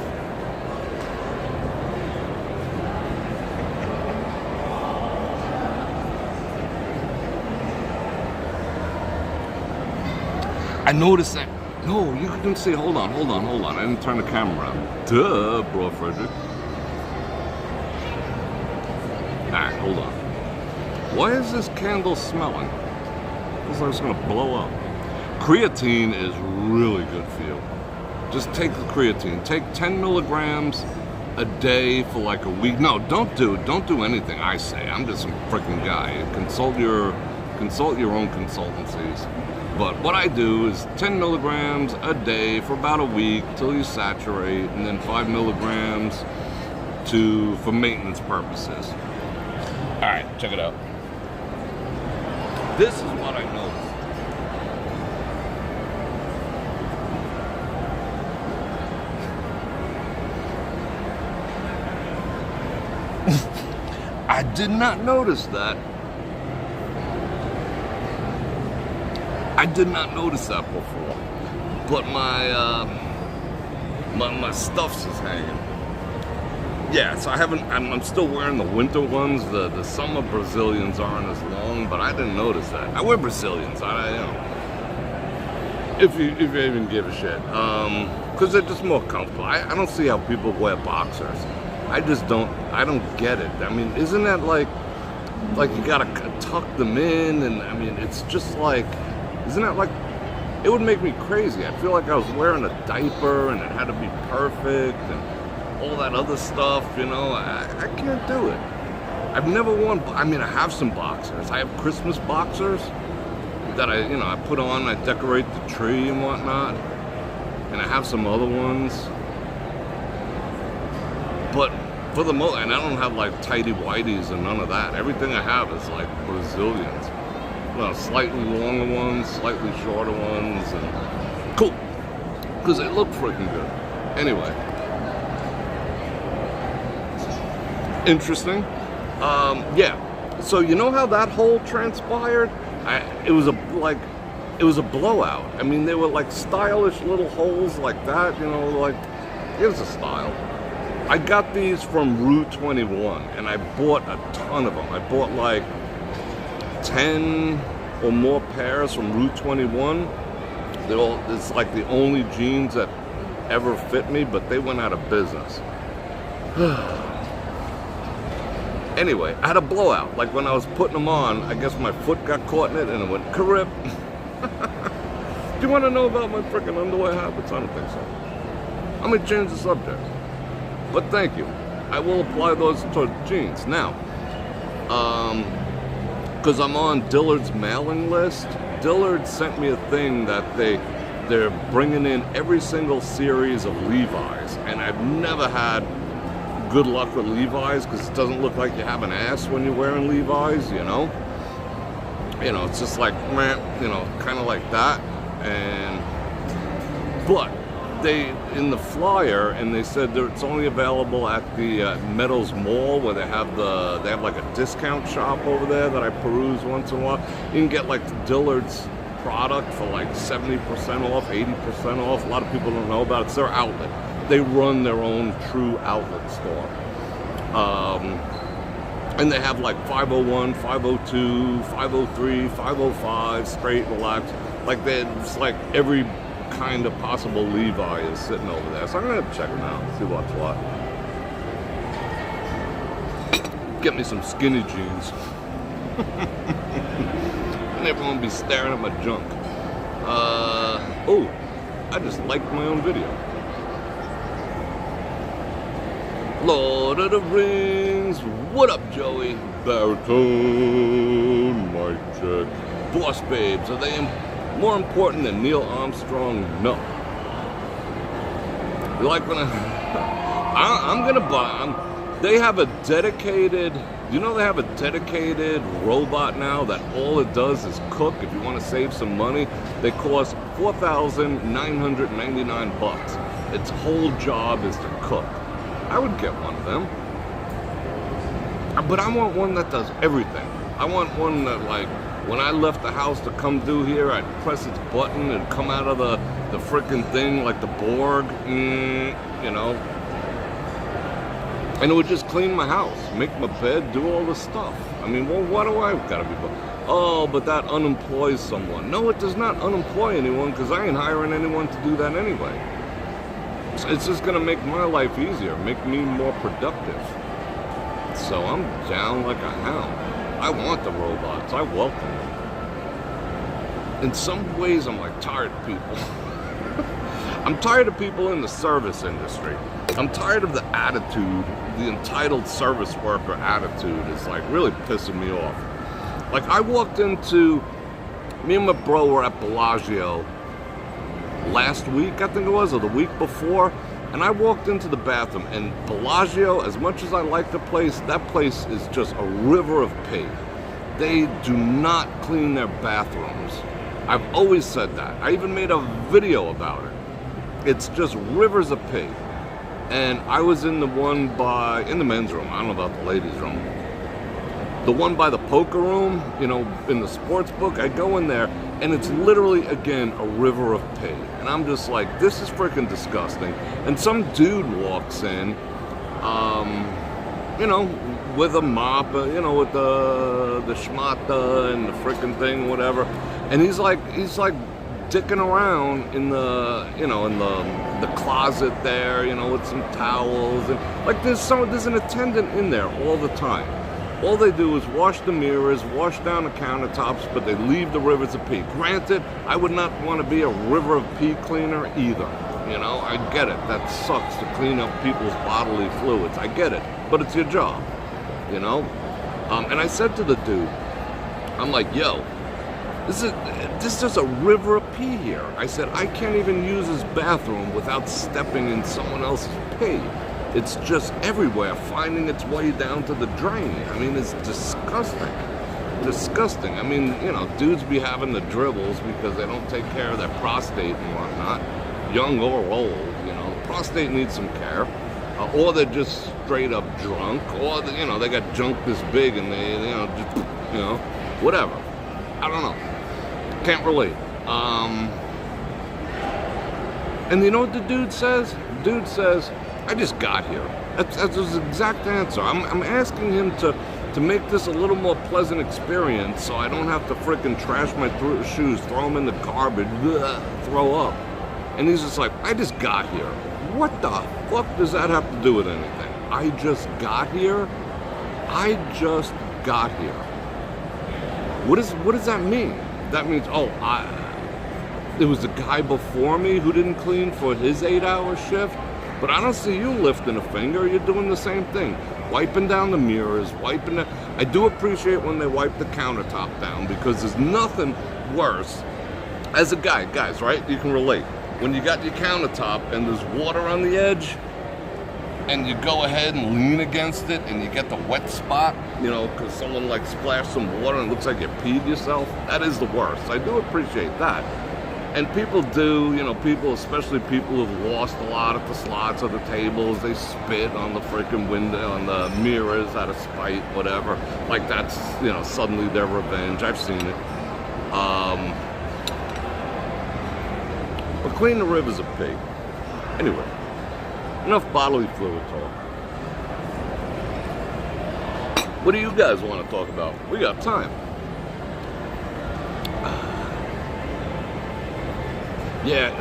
I noticed that. No, you couldn't see. Hold on. I didn't turn the camera around. Duh, Bror Fredrik. Alright, hold on. Why is this candle smelling? Looks like it's gonna blow up. Creatine is really good for you. Just take the creatine. Take 10 milligrams a day for like a week. No, don't do anything I say. I'm just some freaking guy. Consult your own consultancies. But what I do is 10 milligrams a day for about a week till you saturate, and then 5 milligrams for maintenance purposes. All right, check it out. This is what I noticed. I did not notice that. I did not notice that before, but my stuffs is hanging. Yeah, so I'm still wearing the winter ones. The summer Brazilians aren't as long, but I didn't notice that. I wear Brazilians, if you even give a shit, because they're just more comfortable. I don't see how people wear boxers. I don't get it. I mean, isn't that like you gotta tuck them in, and I mean, it's just like, isn't that like, it would make me crazy. I feel like I was wearing a diaper and it had to be perfect and all that other stuff, I can't do it. I've never worn, I have some boxers. I have Christmas boxers that I put on, I decorate the tree and whatnot. And I have some other ones. But for the most, and I don't have like tighty whities and none of that. Everything I have is like Brazilians. Slightly longer ones, slightly shorter ones, and cool, because they look freaking good. Anyway, interesting. Yeah. So you know how that hole transpired? It was a blowout. I mean, they were like stylish little holes like that. Here's a style. I got these from Route 21, and I bought a ton of them. I bought like 10 or more pairs from Route 21. It's like the only jeans that ever fit me, but they went out of business. Anyway, I had a blowout. Like when I was putting them on, I guess my foot got caught in it and it went karip. Do you want to know about my freaking underwear habits? I don't think so. I'm going to change the subject. But thank you. I will apply those to jeans. Now, because I'm on Dillard's mailing list, Dillard sent me a thing that they're bringing in every single series of Levi's. And I've never had good luck with Levi's because it doesn't look like you have an ass when you're wearing Levi's, you know? You know, it's just like, meh, you know, kind of like that. But they, in the flyer, and they said that it's only available at the Meadows Mall where they have like a discount shop over there that I peruse once in a while. You can get like the Dillard's product for like 70% off, 80% off. A lot of people don't know about it. It's their outlet. They run their own true outlet store. And they have like 501, 502, 503, 505, straight, relaxed. Like it's like every kind of possible Levi is sitting over there. So I'm gonna check them out, see what's what. Get me some skinny jeans. And everyone be staring at my junk. Oh, I just liked my own video. Lord of the Rings, what up, Joey? Baritone, mic check. Boss babes, are they more important than Neil Armstrong? No. You like when I'm gonna buy. They have a dedicated. You know they have a dedicated robot now that all it does is cook. If you want to save some money, they cost $4,999. Its whole job is to cook. I would get one of them. But I want one that does everything. I want one that, like, when I left the house to come through here, I'd press its button and come out of the frickin' thing like the Borg, you know. And it would just clean my house, make my bed, do all the stuff. I mean, well, what do I gotta be? Oh, but that unemploys someone. No, it does not unemploy anyone because I ain't hiring anyone to do that anyway. It's just gonna make my life easier, make me more productive. So I'm down like a hound. I want the robots, I welcome them. In some ways, I'm like tired of people. I'm tired of people in the service industry. I'm tired of the attitude, the entitled service worker attitude is like really pissing me off. Like I walked into, me and my bro were at Bellagio last week, I think it was, or the week before, and I walked into the bathroom, and Bellagio, as much as I like the place, that place is just a river of pee. They do not clean their bathrooms. I've always said that. I even made a video about it. It's just rivers of pee. And I was in the one in the men's room, I don't know about the ladies' room. The one by the poker room, you know, in the sports book, I go in there, and it's literally, again, a river of pee. And I'm just like, this is freaking disgusting. And some dude walks in, you know, with a mop, you know, with the schmata and the freaking thing, whatever. And he's like dicking around in the, you know, in the closet there, you know, with some towels. And like there's an attendant in there all the time. All they do is wash the mirrors, wash down the countertops, but they leave the rivers of pee. Granted, I would not want to be a river of pee cleaner either. You know, I get it. That sucks to clean up people's bodily fluids. I get it. But it's your job, you know? And I said to the dude, I'm like, yo, this is just a river of pee here. I said, I can't even use this bathroom without stepping in someone else's pee. It's just everywhere, finding its way down to the drain. I mean, it's disgusting. Disgusting. I mean, you know, dudes be having the dribbles because they don't take care of their prostate and whatnot, young or old, you know. Prostate needs some care. Or they're just straight up drunk, or, you know, they got junk this big and they, you know, just, you know, whatever. I don't know. Can't relate. And you know what the dude says? The dude says, I just got here. That's his exact answer. I'm asking him to make this a little more pleasant experience so I don't have to frickin' trash my shoes, throw them in the garbage, throw up. And he's just like, I just got here. What the fuck does that have to do with anything? I just got here? I just got here. What does that mean? That means, it was the guy before me who didn't clean for his 8-hour shift? But I don't see you lifting a finger. You're doing the same thing. Wiping down the mirrors, I do appreciate when they wipe the countertop down, because there's nothing worse. As a guy, guys, right? You can relate. When you got your countertop and there's water on the edge, and you go ahead and lean against it and you get the wet spot, because someone like splashed some water and it looks like you peed yourself. That is the worst. I do appreciate that. And people do, people, especially people who've lost a lot at the slots of the tables, they spit on the freaking window, on the mirrors out of spite, whatever. Like that's, suddenly their revenge. I've seen it. But clean the rivers of pee. Anyway, enough bodily fluid talk. What do you guys want to talk about? We got time. Yeah,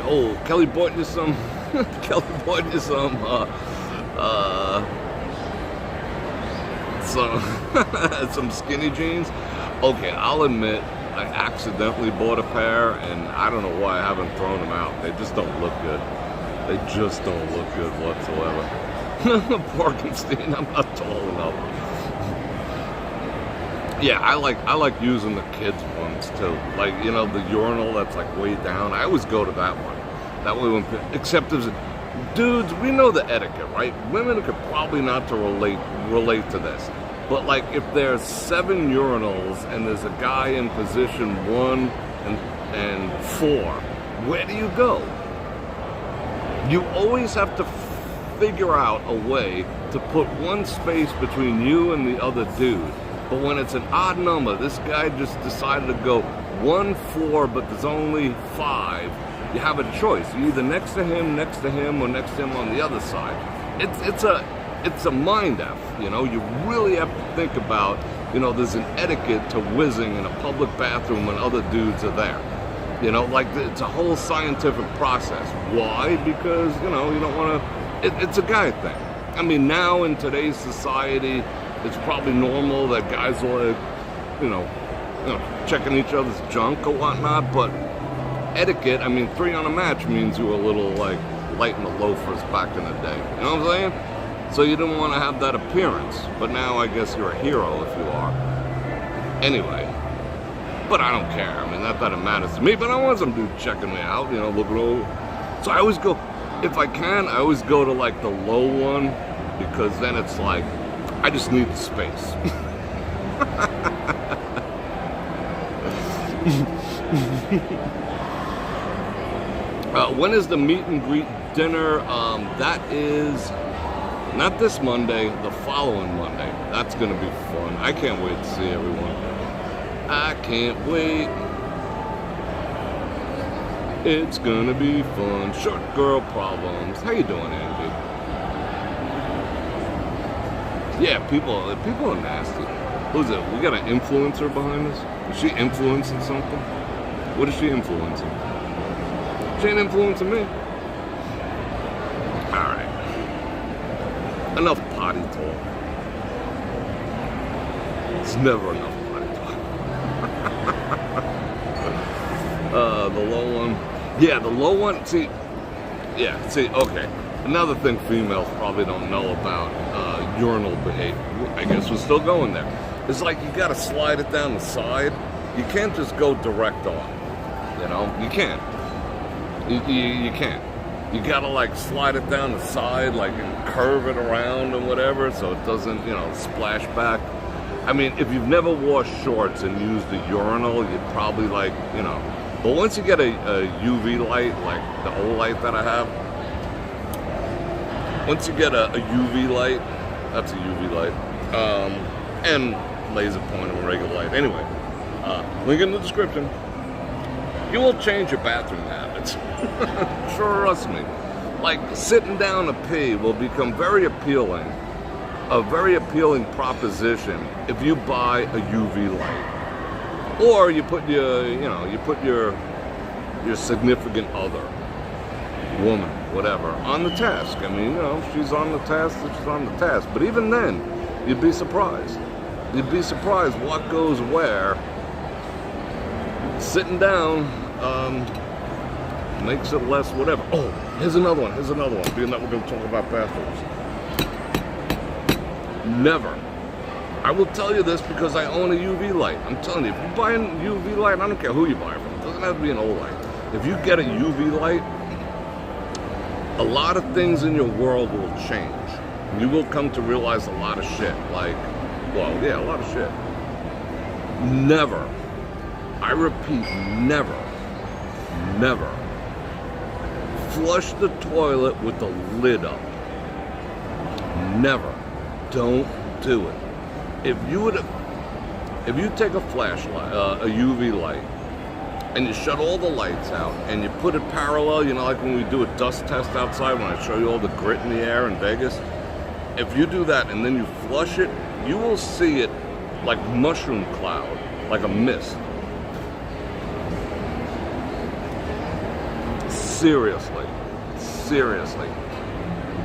Kelly bought you some, some skinny jeans. Okay, I'll admit, I accidentally bought a pair, and I don't know why I haven't thrown them out. They just don't look good. They just don't look good whatsoever. Parkinstein, I'm not tall enough. Yeah, I like using the kids' ones too. Like, the urinal that's like way down. I always go to that one. That way when, except there's dudes, we know the etiquette, right? Women could probably not to relate to this. But like if there's 7 urinals and there's a guy in position 1 and 4, where do you go? You always have to figure out a way to put one space between you and the other dude. But when it's an odd number, this guy just decided to go 1, 4, but there's only 5. You have a choice. You're either next to him, or next to him on the other side. It's a mind F, You really have to think about, there's an etiquette to whizzing in a public bathroom when other dudes are there. It's a whole scientific process. Why? Because, you don't want to, it's a guy thing. I mean, now in today's society, it's probably normal that guys will, checking each other's junk or whatnot, but etiquette, 3 on a match means you were a little, like, light in the loafers back in the day. You know what I'm saying? So you didn't want to have that appearance, but now I guess you're a hero if you are. Anyway, but I don't care. That matters to me, but I want some dude checking me out, looking over. So I always go, if I can, I always go to, like, the low one, because then it's like, I just need the space. When is the meet and greet dinner? That is not this Monday, the following Monday. That's going to be fun. I can't wait to see everyone. I can't wait. It's going to be fun. Short girl problems. How you doing, Angie? Yeah, people are nasty. Who's it? We got an influencer behind us? Is she influencing something? What is she influencing? She ain't influencing me. Alright. Enough potty talk. It's never enough potty talk. The low one. Yeah, the low one. See, okay. Another thing females probably don't know about urinal behavior, I guess we're still going there. It's like you gotta slide it down the side. You can't just go direct on. You can't. You can't. You gotta like slide it down the side, like and curve it around and whatever, so it doesn't, splash back. If you've never washed shorts and used a urinal, you'd probably like, But once you get a UV light, like the old light that I have, once you get a UV light, that's a UV light, and laser pointer and regular light. Anyway, link in the description. You will change your bathroom habits. Trust me. Like sitting down to pee will become very appealing, a very appealing proposition if you buy a UV light, or you put your significant other woman, whatever, on the task. I mean, you know, she's on the task, she's on the task. But even then, you'd be surprised. You'd be surprised what goes where. Sitting down makes it less whatever. Oh, here's another one, being that we're going to talk about bathrooms. Never. I will tell you this because I own a UV light. I'm telling you, if you buy a UV light, I don't care who you buy it from. It doesn't have to be an old light. If you get a UV light, a lot of things in your world will change. You will come to realize a lot of shit. Like, well, yeah, a lot of shit. Never, I repeat, never flush the toilet with the lid up. Never. Don't do it. If you take a flashlight, a UV light, and you shut all the lights out, and you put it parallel, you know, like when we do a dust test outside, when I show you all the grit in the air in Vegas, if you do that and then you flush it, you will see it like mushroom cloud, like a mist. Seriously.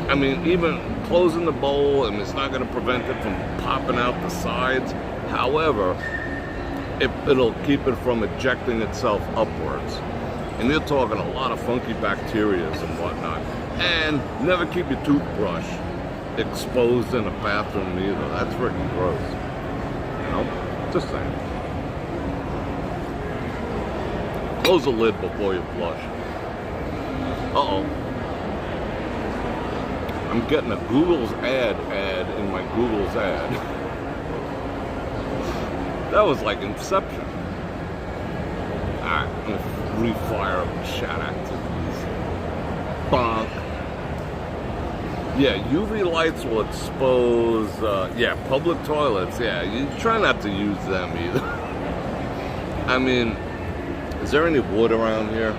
I mean, even closing the bowl, and it's not going to prevent it from popping out the sides. However, it'll keep it from ejecting itself upwards. And you're talking a lot of funky bacteria and whatnot. And never keep your toothbrush exposed in a bathroom either. That's freaking gross. You know? Just saying. Close the lid before you flush. Uh-oh. I'm getting a Google's ad in my Google's ad. That was like Inception. Alright, I'm gonna refire up chat activities. Bonk. Yeah, UV lights will expose, public toilets. Yeah, you try not to use them either. I mean, is there any wood around here?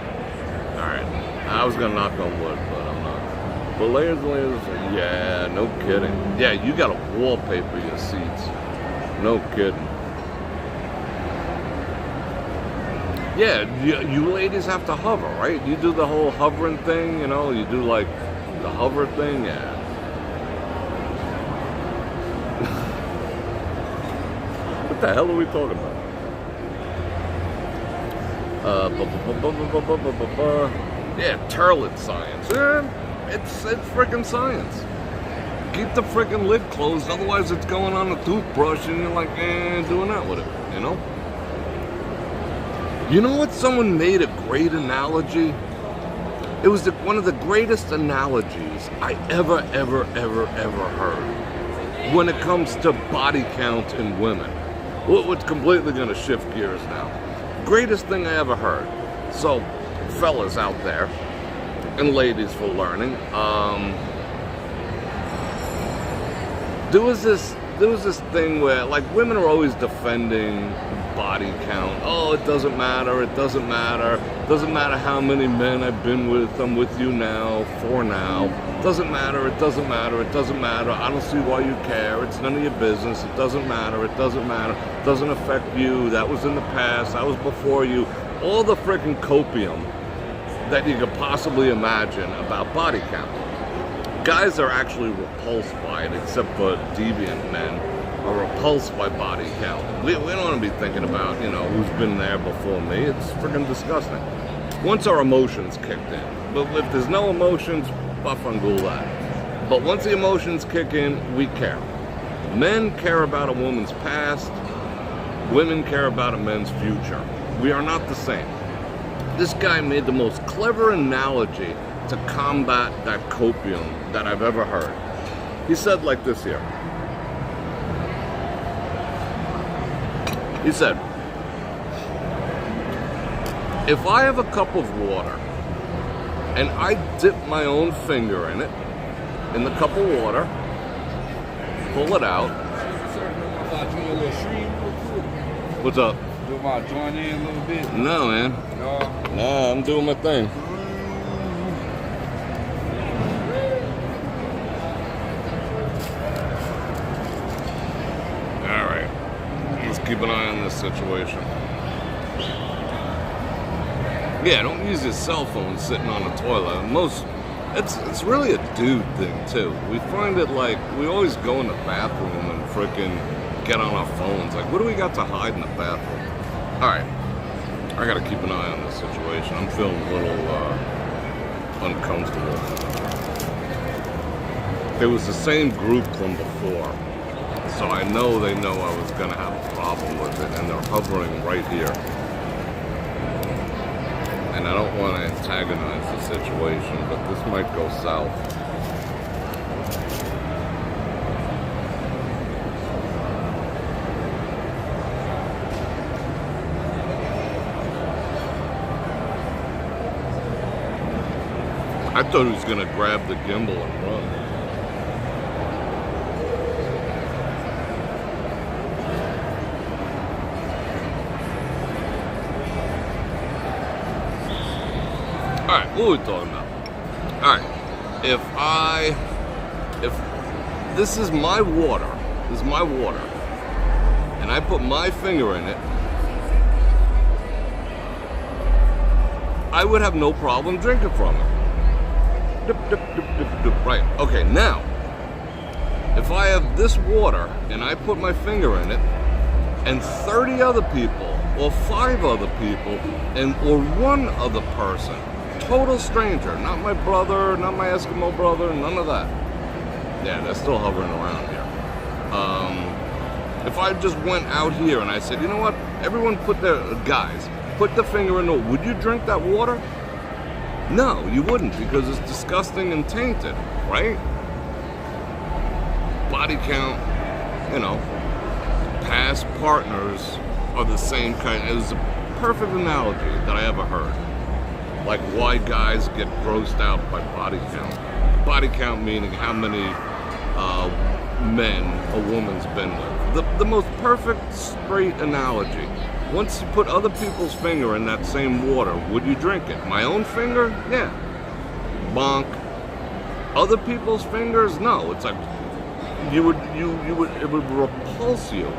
Alright, I was gonna knock on wood, but I'm not. But layers, yeah, no kidding. Yeah, you gotta wallpaper your seats. No kidding. Yeah, you ladies have to hover, right? You do the whole hovering thing, you know? You do like the hover thing, yeah. What the hell are we talking about? Yeah, turlet science. Yeah, it's freaking science. Keep the freaking lid closed, otherwise it's going on the toothbrush and you're like, doing that with it, you know? You know what? Someone made a great analogy. It was one of the greatest analogies I ever heard when it comes to body count in women. Well, it's completely going to shift gears now. Greatest thing I ever heard. So, fellas out there, and ladies for learning, there was this thing where, like, women are always defending body count. Oh, it doesn't matter. Doesn't matter how many men I've been with. I'm with you now, for now. Doesn't matter. I don't see why you care. It's none of your business. It doesn't matter. Doesn't affect you. That was in the past. That was before you. All the freaking copium that you could possibly imagine about body count. Guys are actually repulsed by it, except for deviant men are repulsed by body count. We don't want to be thinking about, you know, who's been there before me. It's freaking disgusting. Once our emotions kicked in. But if there's no emotions, buff and ghoul that. But once the emotions kick in, we care. Men care about a woman's past. Women care about a man's future. We are not the same. This guy made the most clever analogy to combat that copium that I've ever heard. He said like this here. He said, if I have a cup of water and I dip my own finger in it, in the cup of water, pull it out. What's up? Do I join in a little bit? No, man. No, I'm doing my thing. Alright. Let's keep an eye on this situation. Yeah, don't use your cell phone sitting on the toilet. It's really a dude thing too. We find it like we always go in the bathroom and frickin' get on our phones. Like, what do we got to hide in the bathroom? All right, I gotta keep an eye on this situation. I'm feeling a little uncomfortable. It was the same group from before, so I know they know I was gonna have a problem with it, and they're hovering right here. And I don't want to antagonize the situation, but this might go south. I thought he was going to grab the gimbal and run. Alright, what are we talking about? Alright, if this is my water, and I put my finger in it, I would have no problem drinking from it. Dip, dip, dip, dip, dip. Right, okay, now, if I have this water, and I put my finger in it, and 30 other people, or 5 other people, or 1 other person, total stranger, not my brother, not my Eskimo brother, none of that. Yeah, they're still hovering around here. If I just went out here and I said, you know what, everyone put the finger in the, would you drink that water? No, you wouldn't, because it's disgusting and tainted, right? Body count, past partners are the same kind. It was a perfect analogy that I ever heard. Like why guys get grossed out by body count. Body count meaning how many men a woman's been with. The most perfect straight analogy. Once you put other people's finger in that same water, would you drink it? My own finger? Yeah. Bonk. Other people's fingers? No. It's like it would repulse you.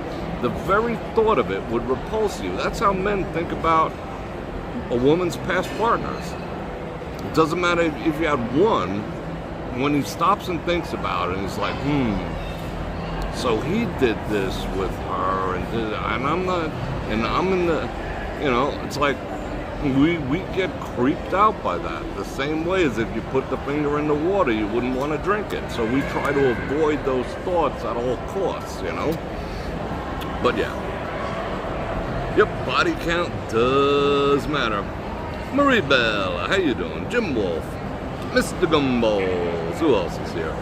The very thought of it would repulse you. That's how men think about a woman's past partners. It doesn't matter if you had one, when he stops and thinks about it, and he's like, so he did this with her, and I'm in the, it's like, we get creeped out by that. The same way as if you put the finger in the water, you wouldn't want to drink it. So we try to avoid those thoughts at all costs, But yeah. Yep, body count does matter. Marie Bell, how you doing? Jim Wolf, Mr. Gumballs, who else is here?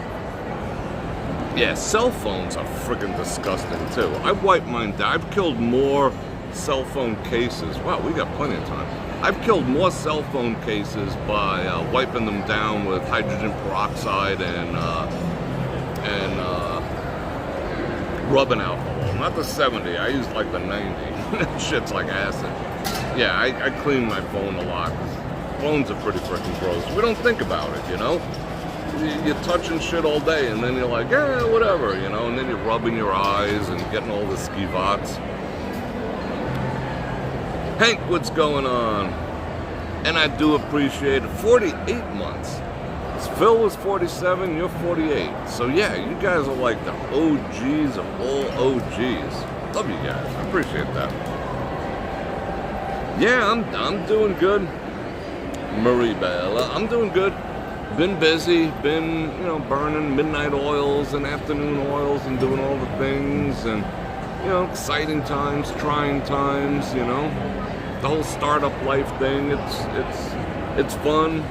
Yeah, cell phones are freaking disgusting too. I've wiped mine down. I've killed more cell phone cases. Wow, we got plenty of time. I've killed more cell phone cases by wiping them down with hydrogen peroxide and rubbing alcohol. Not the 70, I used like the 90. Shit's like acid. Yeah, I clean my phone a lot. Phones are pretty freaking gross. We don't think about it, You're touching shit all day, and then you're like, yeah, whatever, and then you're rubbing your eyes and getting all the ski-vots. Hank, what's going on? And I do appreciate it. 48 months. Phil was 47, you're 48. So yeah, you guys are like the OGs of all OGs. Love you guys. I appreciate that. Yeah, I'm doing good. Marie Bella, I'm doing good. Been busy, been, burning midnight oils and afternoon oils and doing all the things and, exciting times, trying times, the whole startup life thing. It's fun,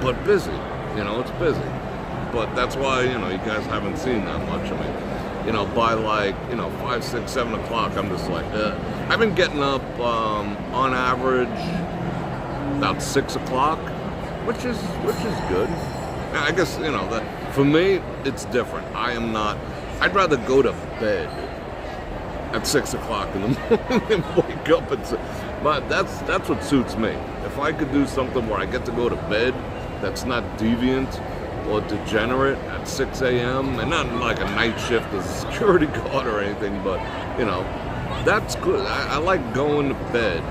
but busy. It's busy. But that's why, you guys haven't seen that much of me. By like, 5, 6, 7 o'clock, I'm just like, I've been getting up on average about 6 o'clock, which is good. I guess, that for me, it's different. I'd rather go to bed at 6 o'clock in the morning and wake up at 6. But that's what suits me. If I could do something where I get to go to bed that's not deviant or degenerate at 6 a.m. and not like a night shift as a security guard or anything, but, that's good. I like going to bed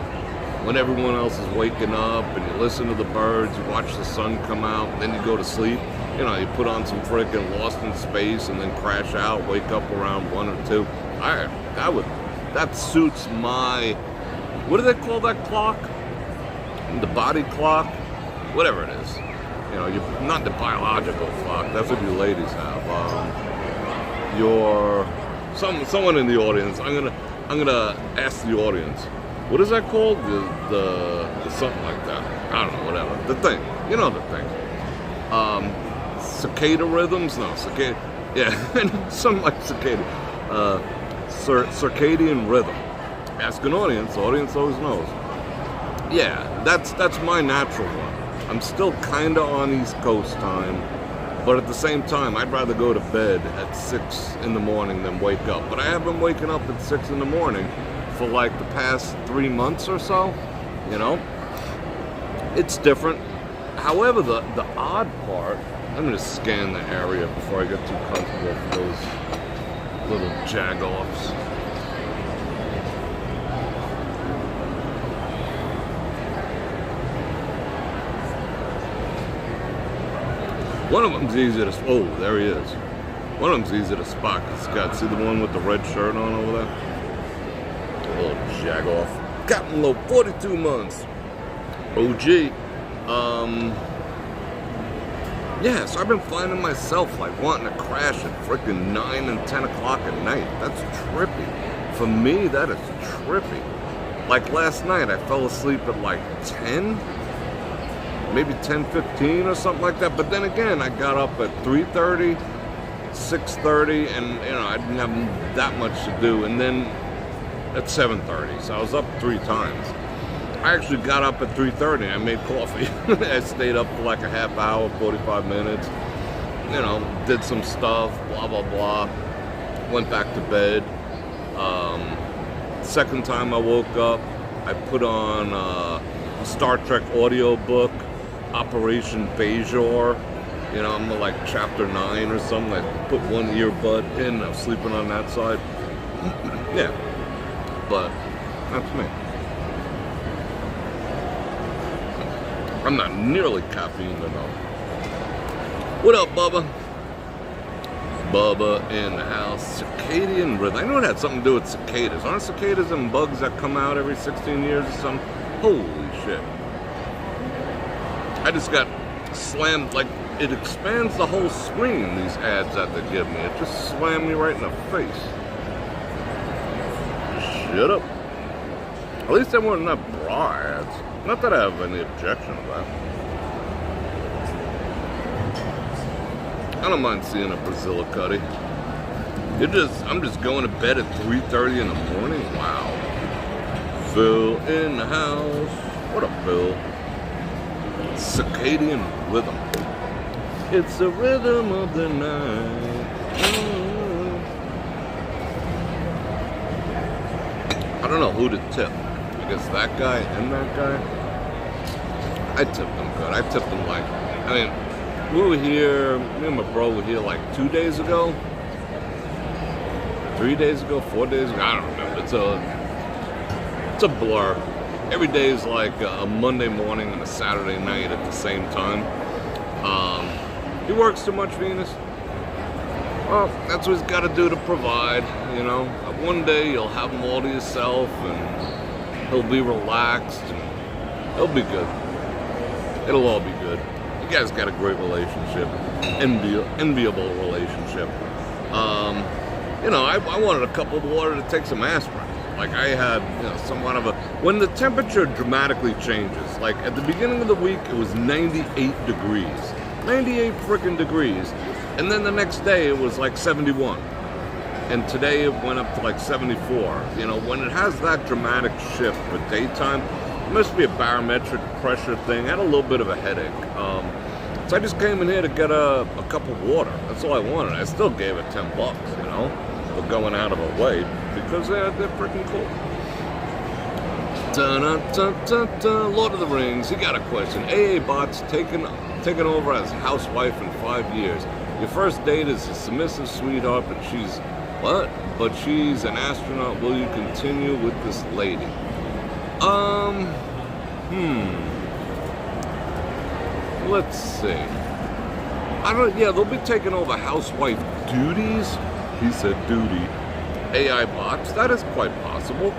when everyone else is waking up, and you listen to the birds, you watch the sun come out, and then you go to sleep. You know, you put on some freaking Lost in Space and then crash out, wake up around 1 or 2. That suits my, what do they call that clock? The body clock? Whatever it is. You know, not the biological clock. That's what you ladies have. Someone in the audience. I'm gonna ask the audience. What is that called? The something like that. I don't know. Whatever. The thing. You know the thing. Cicada rhythms? No, cicada. Yeah, something like cicada. Circadian rhythm. Ask an audience. The audience always knows. Yeah, that's my natural one. I'm still kind of on East Coast time, but at the same time, I'd rather go to bed at 6 in the morning than wake up. But I have been waking up at 6 in the morning for like the past 3 months or so. You know, it's different. However, the odd part, I'm going to scan the area before I get too comfortable with those little jagoffs. One of them's easy to, oh, there he is. One of them's easy to spot. Scott, see the one with the red shirt on over there? A little jagoff. Captain Low, 42 months. OG. Yeah, so I've been finding myself like wanting to crash at freaking 9 and 10 o'clock at night. That's trippy. For me, that is trippy. Like last night, I fell asleep at like 10, maybe 10:15 or something like that. But then again, I got up at 3:30, 6:30, and you know, I didn't have that much to do. And then at 7:30, so I was up 3 times. I actually got up at 3:30. I made coffee. I stayed up for like a half hour, 45 minutes. You know, did some stuff, blah, blah, blah. Went back to bed. Second time I woke up, I put on a Star Trek audio book, Operation Bajor. You know, I'm like chapter 9 or something. I put one earbud in. I'm sleeping on that side. Yeah. But that's me. I'm not nearly caffeine enough. What up, Bubba? Bubba in the house. Circadian rhythm. I know it had something to do with cicadas. Aren't cicadas and bugs that come out every 16 years or something? Holy shit. I just got slammed, like, it expands the whole screen, these ads that they give me. It just slammed me right in the face. Shut up. At least they weren't enough bra ads. Not that I have any objection to that. I don't mind seeing a Brazilicutti. I'm just going to bed at 3:30 in the morning? Wow. Phil in the house. What up, Phil? Circadian rhythm. It's the rhythm of the night. I don't know who to tip. I guess that guy and that guy. I tipped them good. I tipped them like, I mean, we were here, me and my bro were here like 2 days ago. 3 days ago, 4 days ago, I don't remember. It's a blur. Every day is like a Monday morning and a Saturday night at the same time. He works too much, Venus. Well, that's what he's got to do to provide, you know. One day you'll have him all to yourself and he'll be relaxed and he'll be good. It'll all be good. You guys got a great relationship. Enviable relationship. You know, I wanted a cup of water to take some aspirin. Like I had, you know, somewhat of a, when the temperature dramatically changes, like at the beginning of the week, it was 98 degrees. 98 freaking degrees. And then the next day it was like 71. And today it went up to like 74. You know, when it has that dramatic shift for daytime, it must be a barometric pressure thing. I had a little bit of a headache. So I just came in here to get a cup of water. That's all I wanted. I still gave it $10, you know, for going out of her way because they're freaking cool. Lord of the Rings, he got a question. AA Bot's taken over as housewife in 5 years. Your first date is a submissive sweetheart, but she's what? But she's an astronaut. Will you continue with this lady? Let's see. Yeah, they'll be taking over housewife duties. He said duty. AI bots, that is quite possible.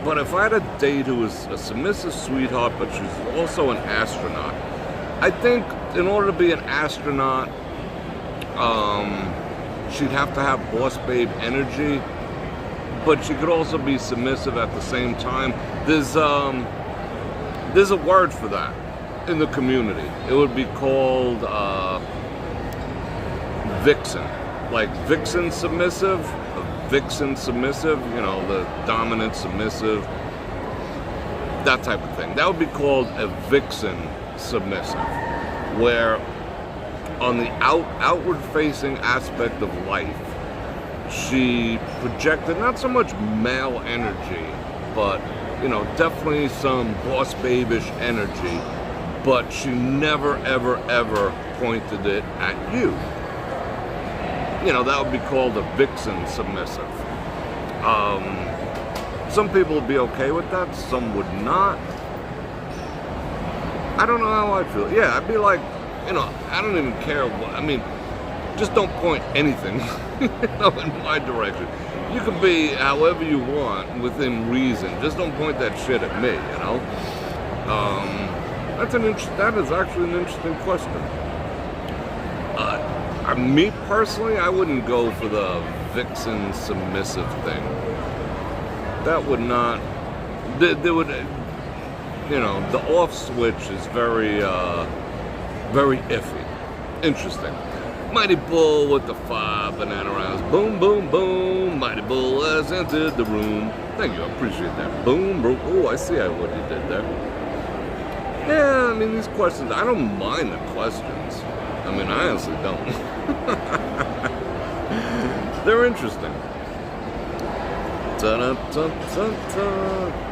But if I had a date who was a submissive sweetheart, but she's also an astronaut, I think in order to be an astronaut, she'd have to have boss babe energy, but she could also be submissive at the same time. There's a word for that in the community. It would be called vixen, like vixen submissive, you know, the dominant submissive, that type of thing. That would be called a vixen submissive, where on the outward facing aspect of life, she projected not so much male energy, but, you know, definitely some boss babish energy, but she never, ever, ever pointed it at you. You know, that would be called a vixen submissive. Some people would be okay with that, some would not. I don't know how I'd feel. Yeah, I'd be like, you know, I don't even care what, I mean, just don't point anything, you know, in my direction. You can be however you want within reason. Just don't point that shit at me, you know. That is actually an interesting question. Me personally, I wouldn't go for the vixen submissive thing. That would not. There would, you know, the off switch is very, very iffy. Interesting. Mighty Bull with the 5 banana rounds. Boom, boom, boom. Mighty Bull has entered the room. Thank you, I appreciate that. Boom, boom. Oh, I see what you did there. Yeah, I mean, these questions, I don't mind the questions. I mean, I honestly don't. They're interesting. Ta-da-ta-ta-ta.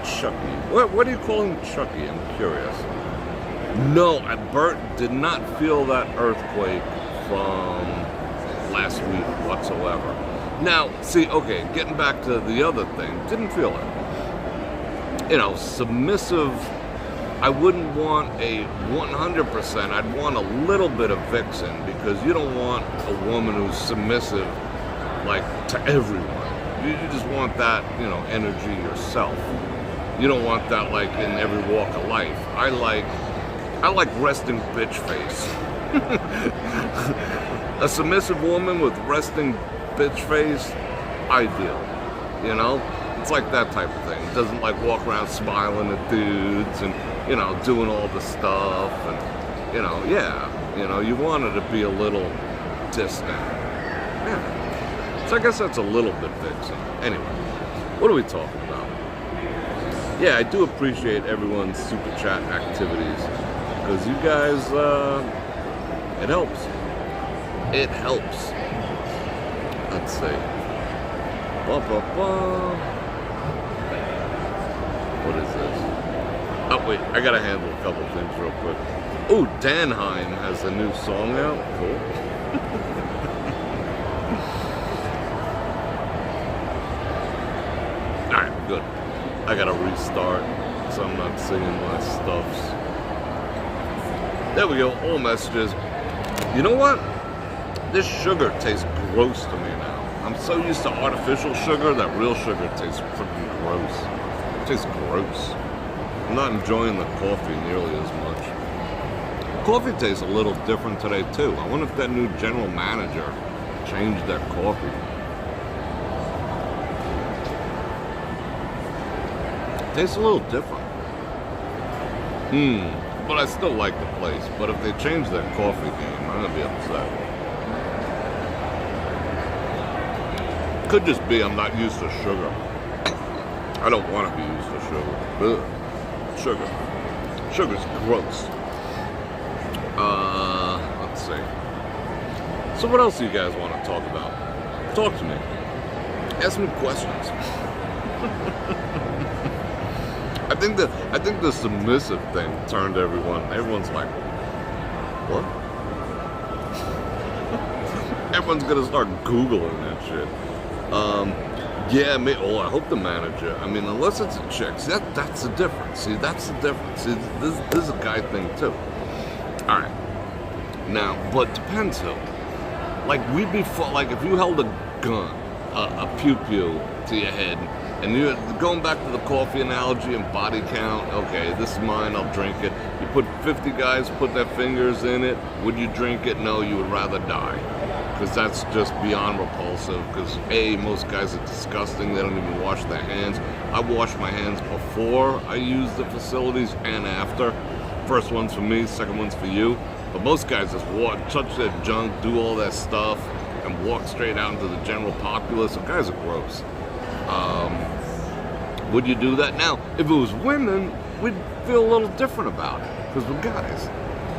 Chucky. What do you call him Chucky? I'm curious. No, Bert did not feel that earthquake from last week whatsoever. Now, see, okay, getting back to the other thing, didn't feel it. You know, submissive, I wouldn't want a 100%, I'd want a little bit of vixen, because you don't want a woman who's submissive, like, to everyone. You just want that, you know, energy yourself. You don't want that, like, in every walk of life. I like resting bitch face. A submissive woman with resting bitch face, ideal, you know? It's like that type of thing. It doesn't like walk around smiling at dudes and, you know, doing all the stuff and, you know, yeah, you know, you want it to be a little distant. Yeah. So I guess that's a little bit vixen. Anyway, what are we talking about? Yeah, I do appreciate everyone's super chat activities, because you guys, it helps. It helps. Let's see. What is this? Oh, wait, I gotta handle a couple things real quick. Oh, Danheim has a new song out. Cool. Alright, good. I gotta restart, so I'm not singing my stuffs. There we go, all messages. You know what? This sugar tastes gross to me now. I'm so used to artificial sugar that real sugar tastes freaking gross. It tastes gross. I'm not enjoying the coffee nearly as much. Coffee tastes a little different today too. I wonder if that new general manager changed their coffee. It tastes a little different. But I still like the place. But if they change their coffee game, I'm gonna be upset. Could just be I'm not used to sugar. I don't want to be used to sugar. Ugh. Sugar. Sugar's gross. Let's see. So what else do you guys want to talk about? Talk to me. Ask me questions. I think the submissive thing turned everyone. Everyone's like, what? Everyone's gonna start Googling that shit. Yeah, I hope the manager. I mean, unless it's a chick, see, that's the difference. See, that's the difference. See, this is a guy thing too. All right. Now, but depends who. Like we'd be like if you held a gun, a pew pew to your head, and you're going back to the coffee analogy and body count. Okay, this is mine. I'll drink it. You put 50 guys put their fingers in it. Would you drink it? No, you would rather die. Because that's just beyond repulsive. Because A, most guys are disgusting. They don't even wash their hands. I wash my hands before I use the facilities and after. First one's for me, second one's for you. But most guys just touch their junk, do all that stuff, and walk straight out into the general populace. So guys are gross. Would you do that? Now, if it was women, we'd feel a little different about it. Because we're guys.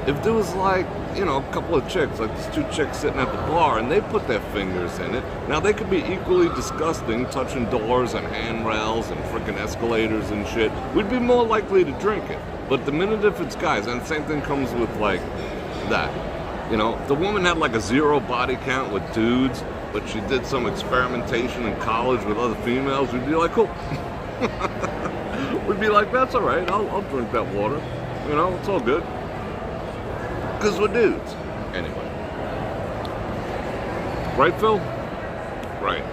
If there was like, you know, a couple of chicks, like these two chicks sitting at the bar, and they put their fingers in it, now they could be equally disgusting, touching doors and handrails and freaking escalators and shit. We'd be more likely to drink it. But the minute if it's guys, and the same thing comes with like that. You know, if the woman had like a 0 body count with dudes, but she did some experimentation in college with other females, we'd be like, cool. We'd be like, that's all right, I'll drink that water. You know, it's all good. Because we're dudes. Anyway. Right, Phil? Right.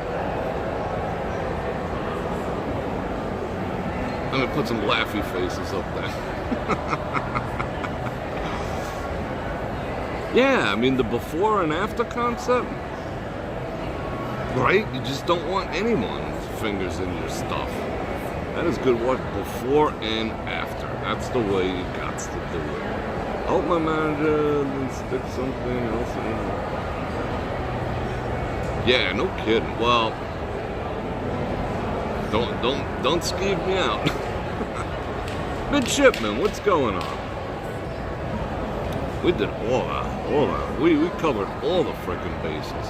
I'm going to put some laughy faces up there. Yeah, I mean, the before and after concept. Right? You just don't want anyone's fingers in your stuff. That is good work before and after. That's the way you got to do it. I hope my manager didn't stick something else in there. Yeah, no kidding. Well, don't skeeve me out. Midshipman, what's going on? We did all that. We covered all the freaking bases.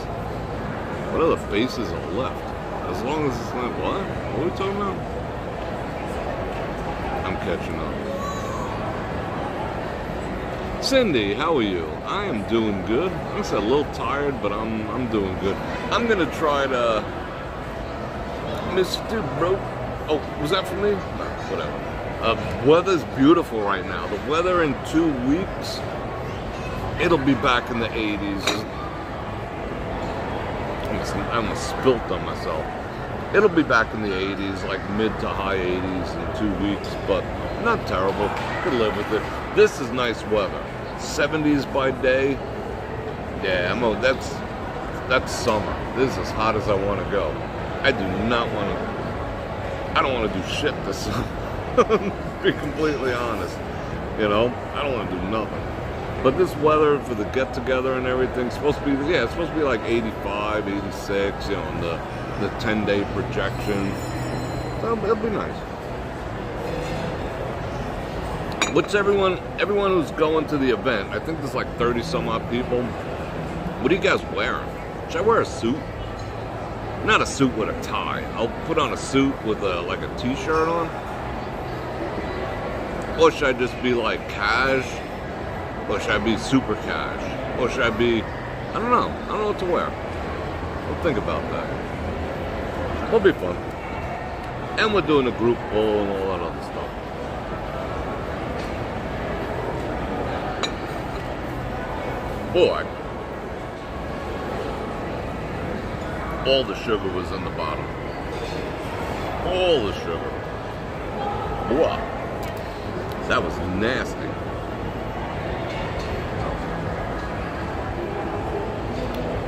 What other bases are left? As long as it's not what? What are we talking about? I'm catching up. Cindy, how are you? I am doing good. I'm just a little tired, but I'm doing good. I'm gonna try to Mr. Bro. Oh, was that for me? No, whatever. Weather's beautiful right now. The weather in 2 weeks, it'll be back in the 80s. I almost spilt on myself. It'll be back in the 80s, like mid to high 80s in 2 weeks, but not terrible. Could live with it. This is nice weather. 70s by day. Yeah, that's summer. This is as hot as I want to go. I don't want to do shit this summer. Be completely honest. You know, I don't want to do nothing. But this weather for the get together and everything's supposed to be, yeah, it's supposed to be like 85, 86, you know, in the 10-day projection. So it'll be nice. What's everyone who's going to the event? I think there's like 30 some odd people. What are you guys wearing? Should I wear a suit? Not a suit with a tie. I'll put on a suit with like a t-shirt on. Or should I just be like cash? Or should I be super cash? Or should I be, I don't know. I don't know what to wear. I'll think about that. It'll be fun. And we're doing a group poll and all that other stuff. Boy, all the sugar was in the bottom. All the sugar. Wow. That was nasty.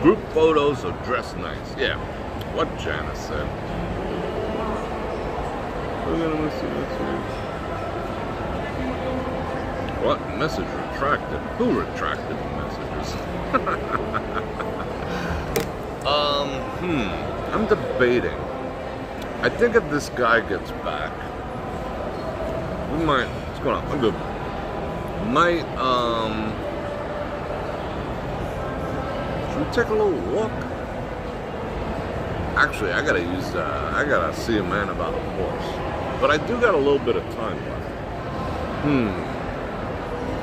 Group photos are dressed nice. Yeah, what Janice said. We're gonna miss you next week. What? Message retracted? Who retracted the messages? I'm debating. I think if this guy gets back, we might, what's going on? I'm good. Might, should we take a little walk? Actually, I gotta see a man about a horse. But I do got a little bit of time left.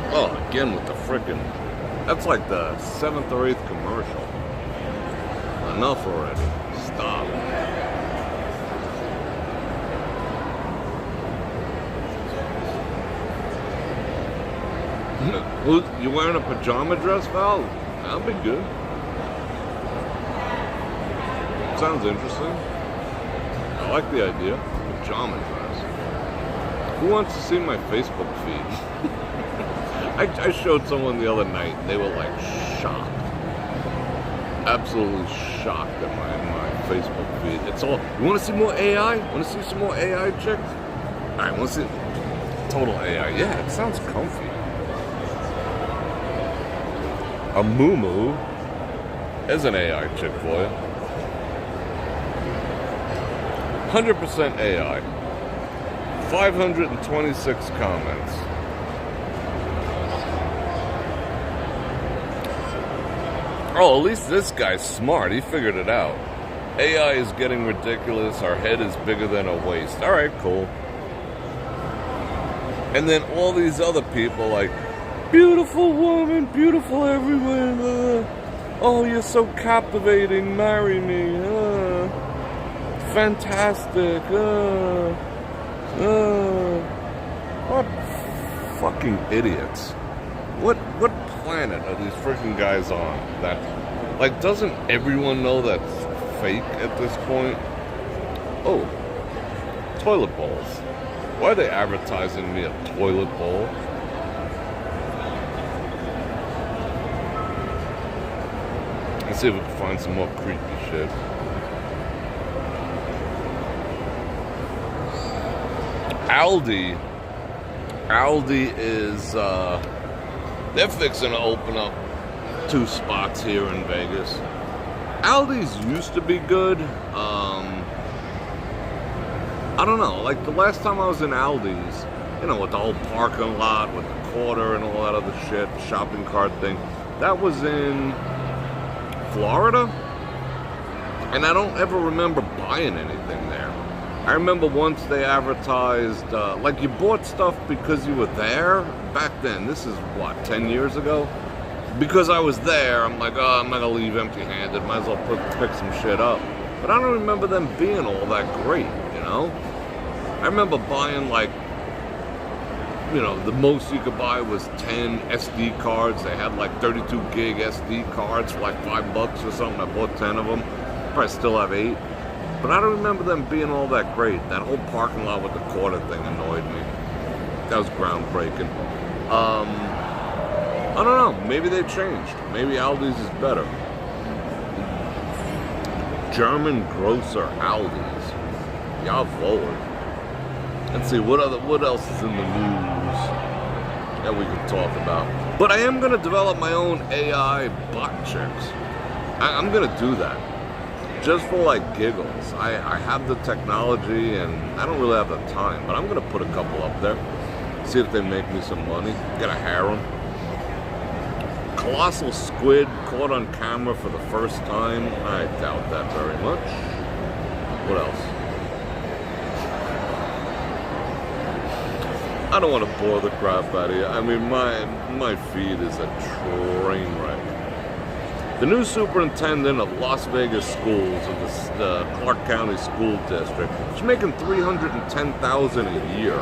Oh, again with the frickin', that's like the 7th or 8th commercial. Enough already. Stop. You wearing a pajama dress, Val? That'll be good. Sounds interesting. I like the idea. Pajama dress. Who wants to see my Facebook feed? I showed someone the other night and they were like shocked. Absolutely shocked at my Facebook feed. It's all, you want to see more AI? Want to see some more AI chicks? Alright, want to see total AI. Yeah, it sounds comfy. A moo is an AI chick for you. 100% AI. 526 comments. Oh, at least this guy's smart. He figured it out. AI is getting ridiculous. Our head is bigger than our waist. All right, cool. And then all these other people like, beautiful woman, beautiful everywhere. Oh, you're so captivating. Marry me. Fantastic. What fucking idiots. What planet are these freaking guys on? That, like, doesn't everyone know that's fake at this point? Oh, toilet bowls. Why are they advertising me a toilet bowl? Let's see if we can find some more creepy shit. Aldi is, they're fixing to open up 2 spots here in Vegas. Aldi's used to be good. I don't know, like the last time I was in Aldi's, you know, with the whole parking lot, with the quarter and all that other shit, shopping cart thing, that was in Florida. And I don't ever remember buying anything there. I remember once they advertised, like you bought stuff because you were there back then. This is what, 10 years ago? Because I was there, I'm like, oh, I'm not gonna leave empty-handed. Might as well pick some shit up. But I don't remember them being all that great, you know? I remember buying like, you know, the most you could buy was 10 SD cards. They had like 32 gig SD cards for like $5 or something. I bought 10 of them. Probably still have 8. But I don't remember them being all that great. That whole parking lot with the quarter thing annoyed me. That was groundbreaking. I don't know. Maybe they changed. Maybe Aldi's is better. German grocer Aldi's. Jawohl. Let's see, what else is in the news that we can talk about? But I am going to develop my own AI bot chicks. I'm going to do that. Just for like giggles. I have the technology and I don't really have the time, but I'm going to put a couple up there. See if they make me some money. Get a harem. Colossal squid caught on camera for the first time. I doubt that very much. What else? I don't want to bore the crap out of you. I mean, my feed is a train wreck. The new superintendent of Las Vegas schools of the Clark County School District, she's making $310,000 a year.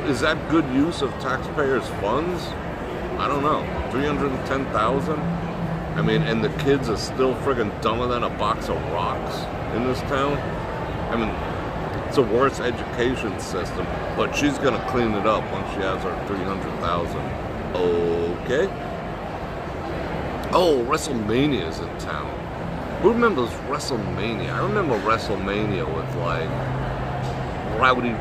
Is that good use of taxpayers' funds? I don't know. $310,000? I mean, and the kids are still friggin' dumber than a box of rocks in this town. I mean, it's a worse education system, but she's gonna clean it up once she has her $300,000. Okay. Oh, WrestleMania's in town. Who remembers WrestleMania? I remember WrestleMania with like Roddy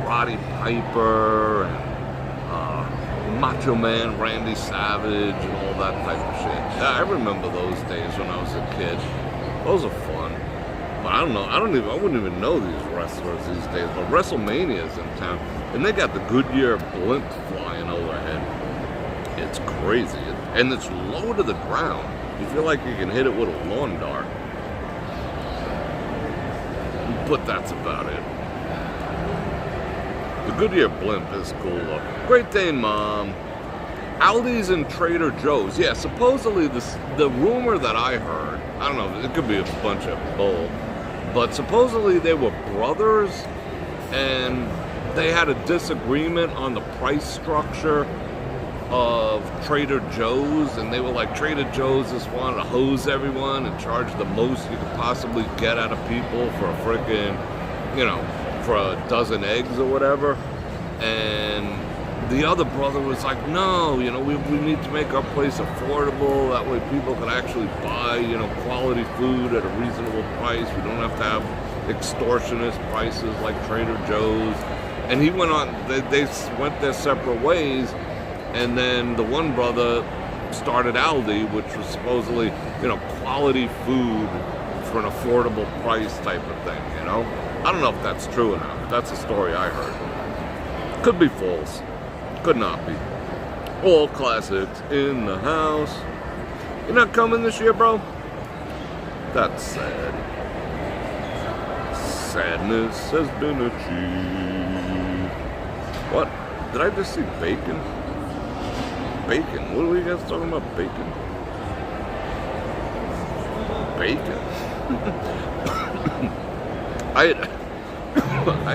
Piper and Macho Man Randy Savage and all that type of shit. I remember those days when I was a kid. Those are fun. But I don't know. I wouldn't even know these wrestlers these days. But WrestleMania's in town, and they got the Goodyear blimp flying overhead. It's crazy, and it's low to the ground. You feel like you can hit it with a lawn dart. But that's about it. The Goodyear blimp is cool though. Great Dane Mom. Aldi's and Trader Joe's. Yeah, supposedly the rumor that I heard, I don't know, it could be a bunch of bull, but supposedly they were brothers and they had a disagreement on the price structure of Trader Joe's, and they were like, Trader Joe's just wanted to hose everyone and charge the most you could possibly get out of people for a freaking, for a dozen eggs or whatever. And the other brother was like, no, we need to make our place affordable. That way people can actually buy, quality food at a reasonable price. We don't have to have extortionist prices like Trader Joe's. And he went on, they went their separate ways. And then the one brother started Aldi, which was supposedly, quality food for an affordable price type of thing, I don't know if that's true or not, but that's a story I heard. Could be false. Could not be. All classics in the house. You're not coming this year, bro? That's sad. Sadness has been achieved. What? Did I just see bacon? Bacon? What are you guys talking about? Bacon? Bacon? I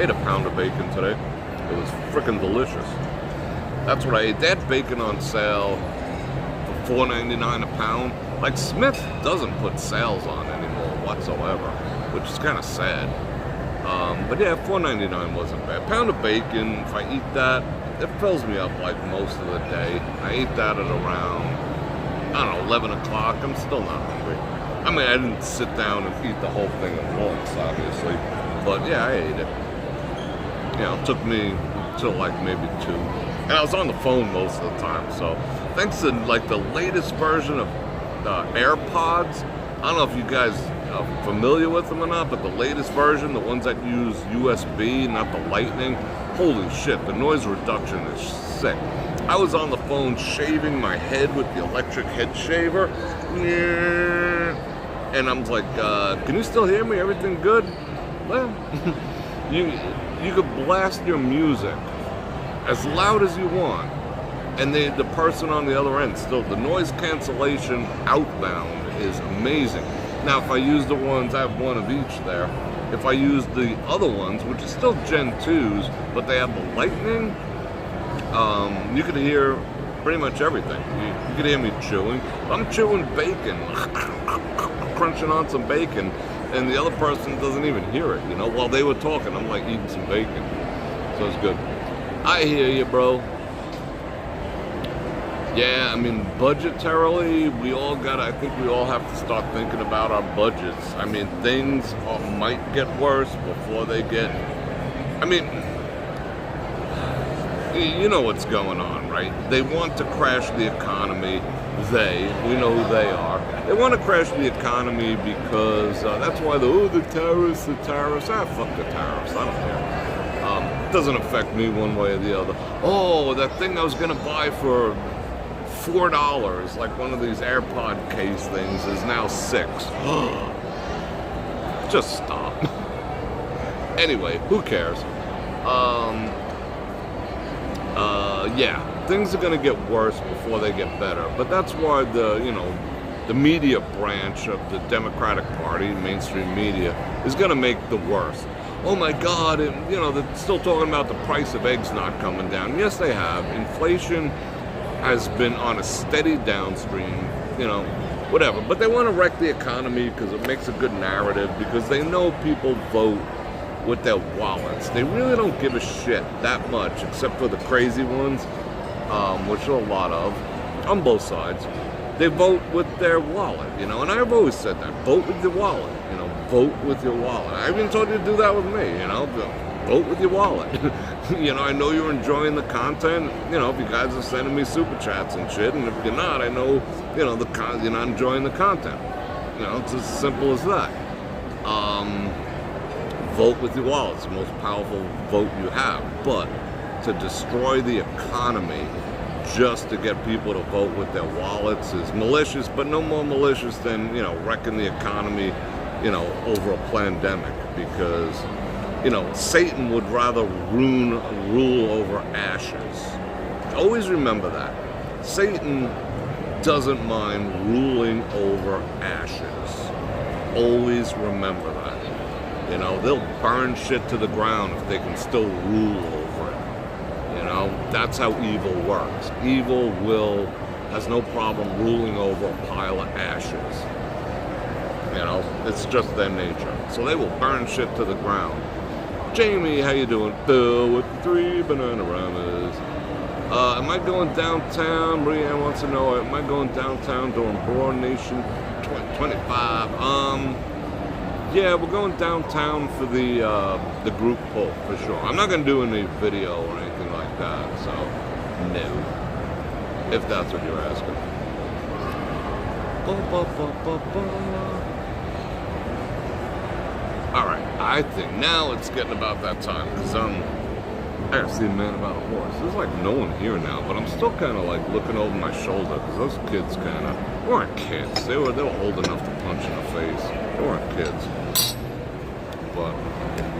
ate a pound of bacon today. It was freaking delicious. That's what I ate. They had bacon on sale for $4.99 a pound. Like, Smith doesn't put sales on anymore whatsoever, which is kind of sad. But yeah, $4.99 wasn't bad. A pound of bacon, if I eat that, it fills me up like most of the day. I ate that at around, 11 o'clock. I'm still not hungry. I mean, I didn't sit down and eat the whole thing at once, obviously. But yeah, I ate it. It took me till like maybe 2. And I was on the phone most of the time, so thanks to like the latest version of AirPods. I don't know if you guys are familiar with them or not, but the latest version, the ones that use USB, not the Lightning, holy shit, the noise reduction is sick. I was on the phone shaving my head with the electric head shaver, and I'm like, can you still hear me? Everything good? Well, you could blast your music as loud as you want, and the person on the other end still, the noise cancellation outbound is amazing. Now, if I use the ones, I have one of each there. If I use the other ones, which is still Gen 2s, but they have the Lightning, you could hear pretty much everything. You could hear me chewing. I'm chewing bacon, crunching on some bacon, and the other person doesn't even hear it, While they were talking, I'm like eating some bacon. So it's good. I hear you, bro. Yeah, I mean, budgetarily, I think we all have to start thinking about our budgets. I mean, things might get worse before they get, you know what's going on, right? They want to crash the economy. We know who they are. They want to crash the economy because that's why the tariffs. Fuck the tariffs, I don't care. It doesn't affect me one way or the other. Oh, that thing I was going to buy for $4, like one of these AirPod case things, is now $6. Just stop. Anyway, who cares? Yeah, things are going to get worse before they get better. But that's why the media branch of the Democratic Party, mainstream media, is going to make the worst. Oh my God, and they're still talking about the price of eggs not coming down. Yes, they have. Inflation has been on a steady downstream, whatever. But they want to wreck the economy because it makes a good narrative, because they know people vote with their wallets. They really don't give a shit that much, except for the crazy ones, which are a lot of, on both sides. They vote with their wallet, and I've always said that. Vote with your wallet, vote with your wallet. I even told you to do that with me, vote with your wallet. I know you're enjoying the content, if you guys are sending me super chats and shit, and if you're not, I know, you're not enjoying the content. It's as simple as that. Vote with your wallet. It's the most powerful vote you have. But to destroy the economy just to get people to vote with their wallets is malicious, but no more malicious than, wrecking the economy, over a pandemic, because, Satan would rather rule over ashes. Always remember that. Satan doesn't mind ruling over ashes. Always remember that. You know, they'll burn shit to the ground if they can still rule over it. You know, that's how evil works. Evil has no problem ruling over a pile of ashes. You know, it's just their nature. So they will burn shit to the ground. Jamie, how you doing? Bill with the 3 Bananamas. Am I going downtown? Brianne wants to know, am I going downtown during Bror Nation 25? Yeah, we're going downtown for the group pull, for sure. I'm not going to do any video or anything like that, so no. If that's what you're asking. Alright, I think now it's getting about that time, because I gotta see a man about a horse. There's like no one here now, but I'm still kind of like looking over my shoulder, because those kids they weren't kids. They were old enough to punch in the face. They weren't kids. But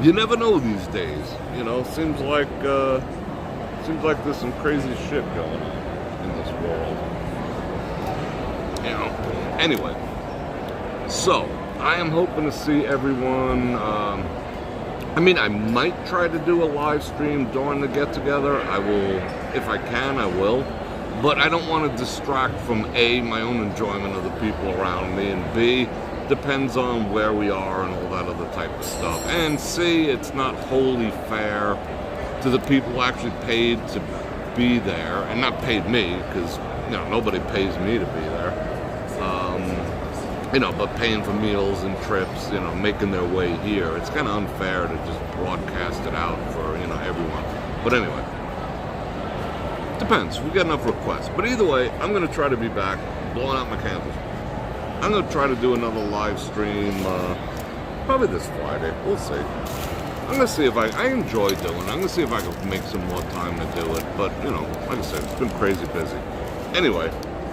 you never know these days. You know, seems like there's some crazy shit going on in this world. You know. Anyway, so I am hoping to see everyone. I mean, I might try to do a live stream during the get-together. I will, if I can, I will. But I don't want to distract from A, my own enjoyment of the people around me, and B, depends on where we are and all that other type of stuff. And C, it's not wholly fair to the people who actually paid to be there, and not paid me, because nobody pays me to be there. But paying for meals and trips, making their way here. It's kind of unfair to just broadcast it out for, everyone. But anyway, depends. We got enough requests. But either way, I'm going to try to be back, blowing out my candles. I'm going to try to do another live stream, probably this Friday. We'll see. I'm going to see if I enjoy doing it. I'm going to see if I can make some more time to do it. But, like I said, it's been crazy busy. Anyway,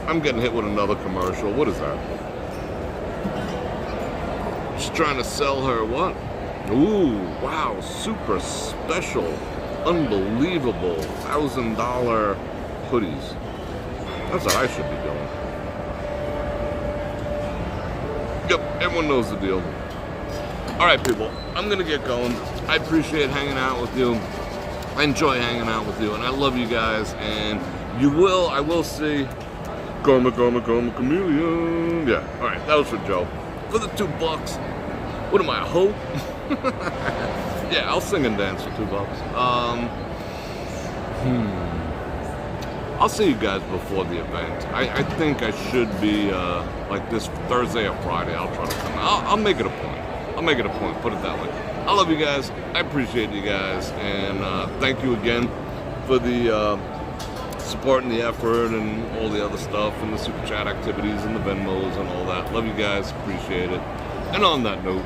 I'm getting hit with another commercial. What is that? She's trying to sell her what? Ooh, wow, super special, unbelievable, $1,000 hoodies. That's what I should be doing. Yep, everyone knows the deal. All right, people, I'm gonna get going. I appreciate hanging out with you. I enjoy hanging out with you, and I love you guys. And I will see. Karma, chameleon. Yeah, all right, that was for Joe. For the $2, what am I, a hoe? Yeah, I'll sing and dance for $2. I'll see you guys before the event. I think I should be like this Thursday or Friday. I'll try to come. I'll make it a point. I'll make it a point. Put it that way. I love you guys. I appreciate you guys, and thank you again for the support and the effort and all the other stuff and the super chat activities and the Venmos and all that. Love you guys. Appreciate it. And on that note,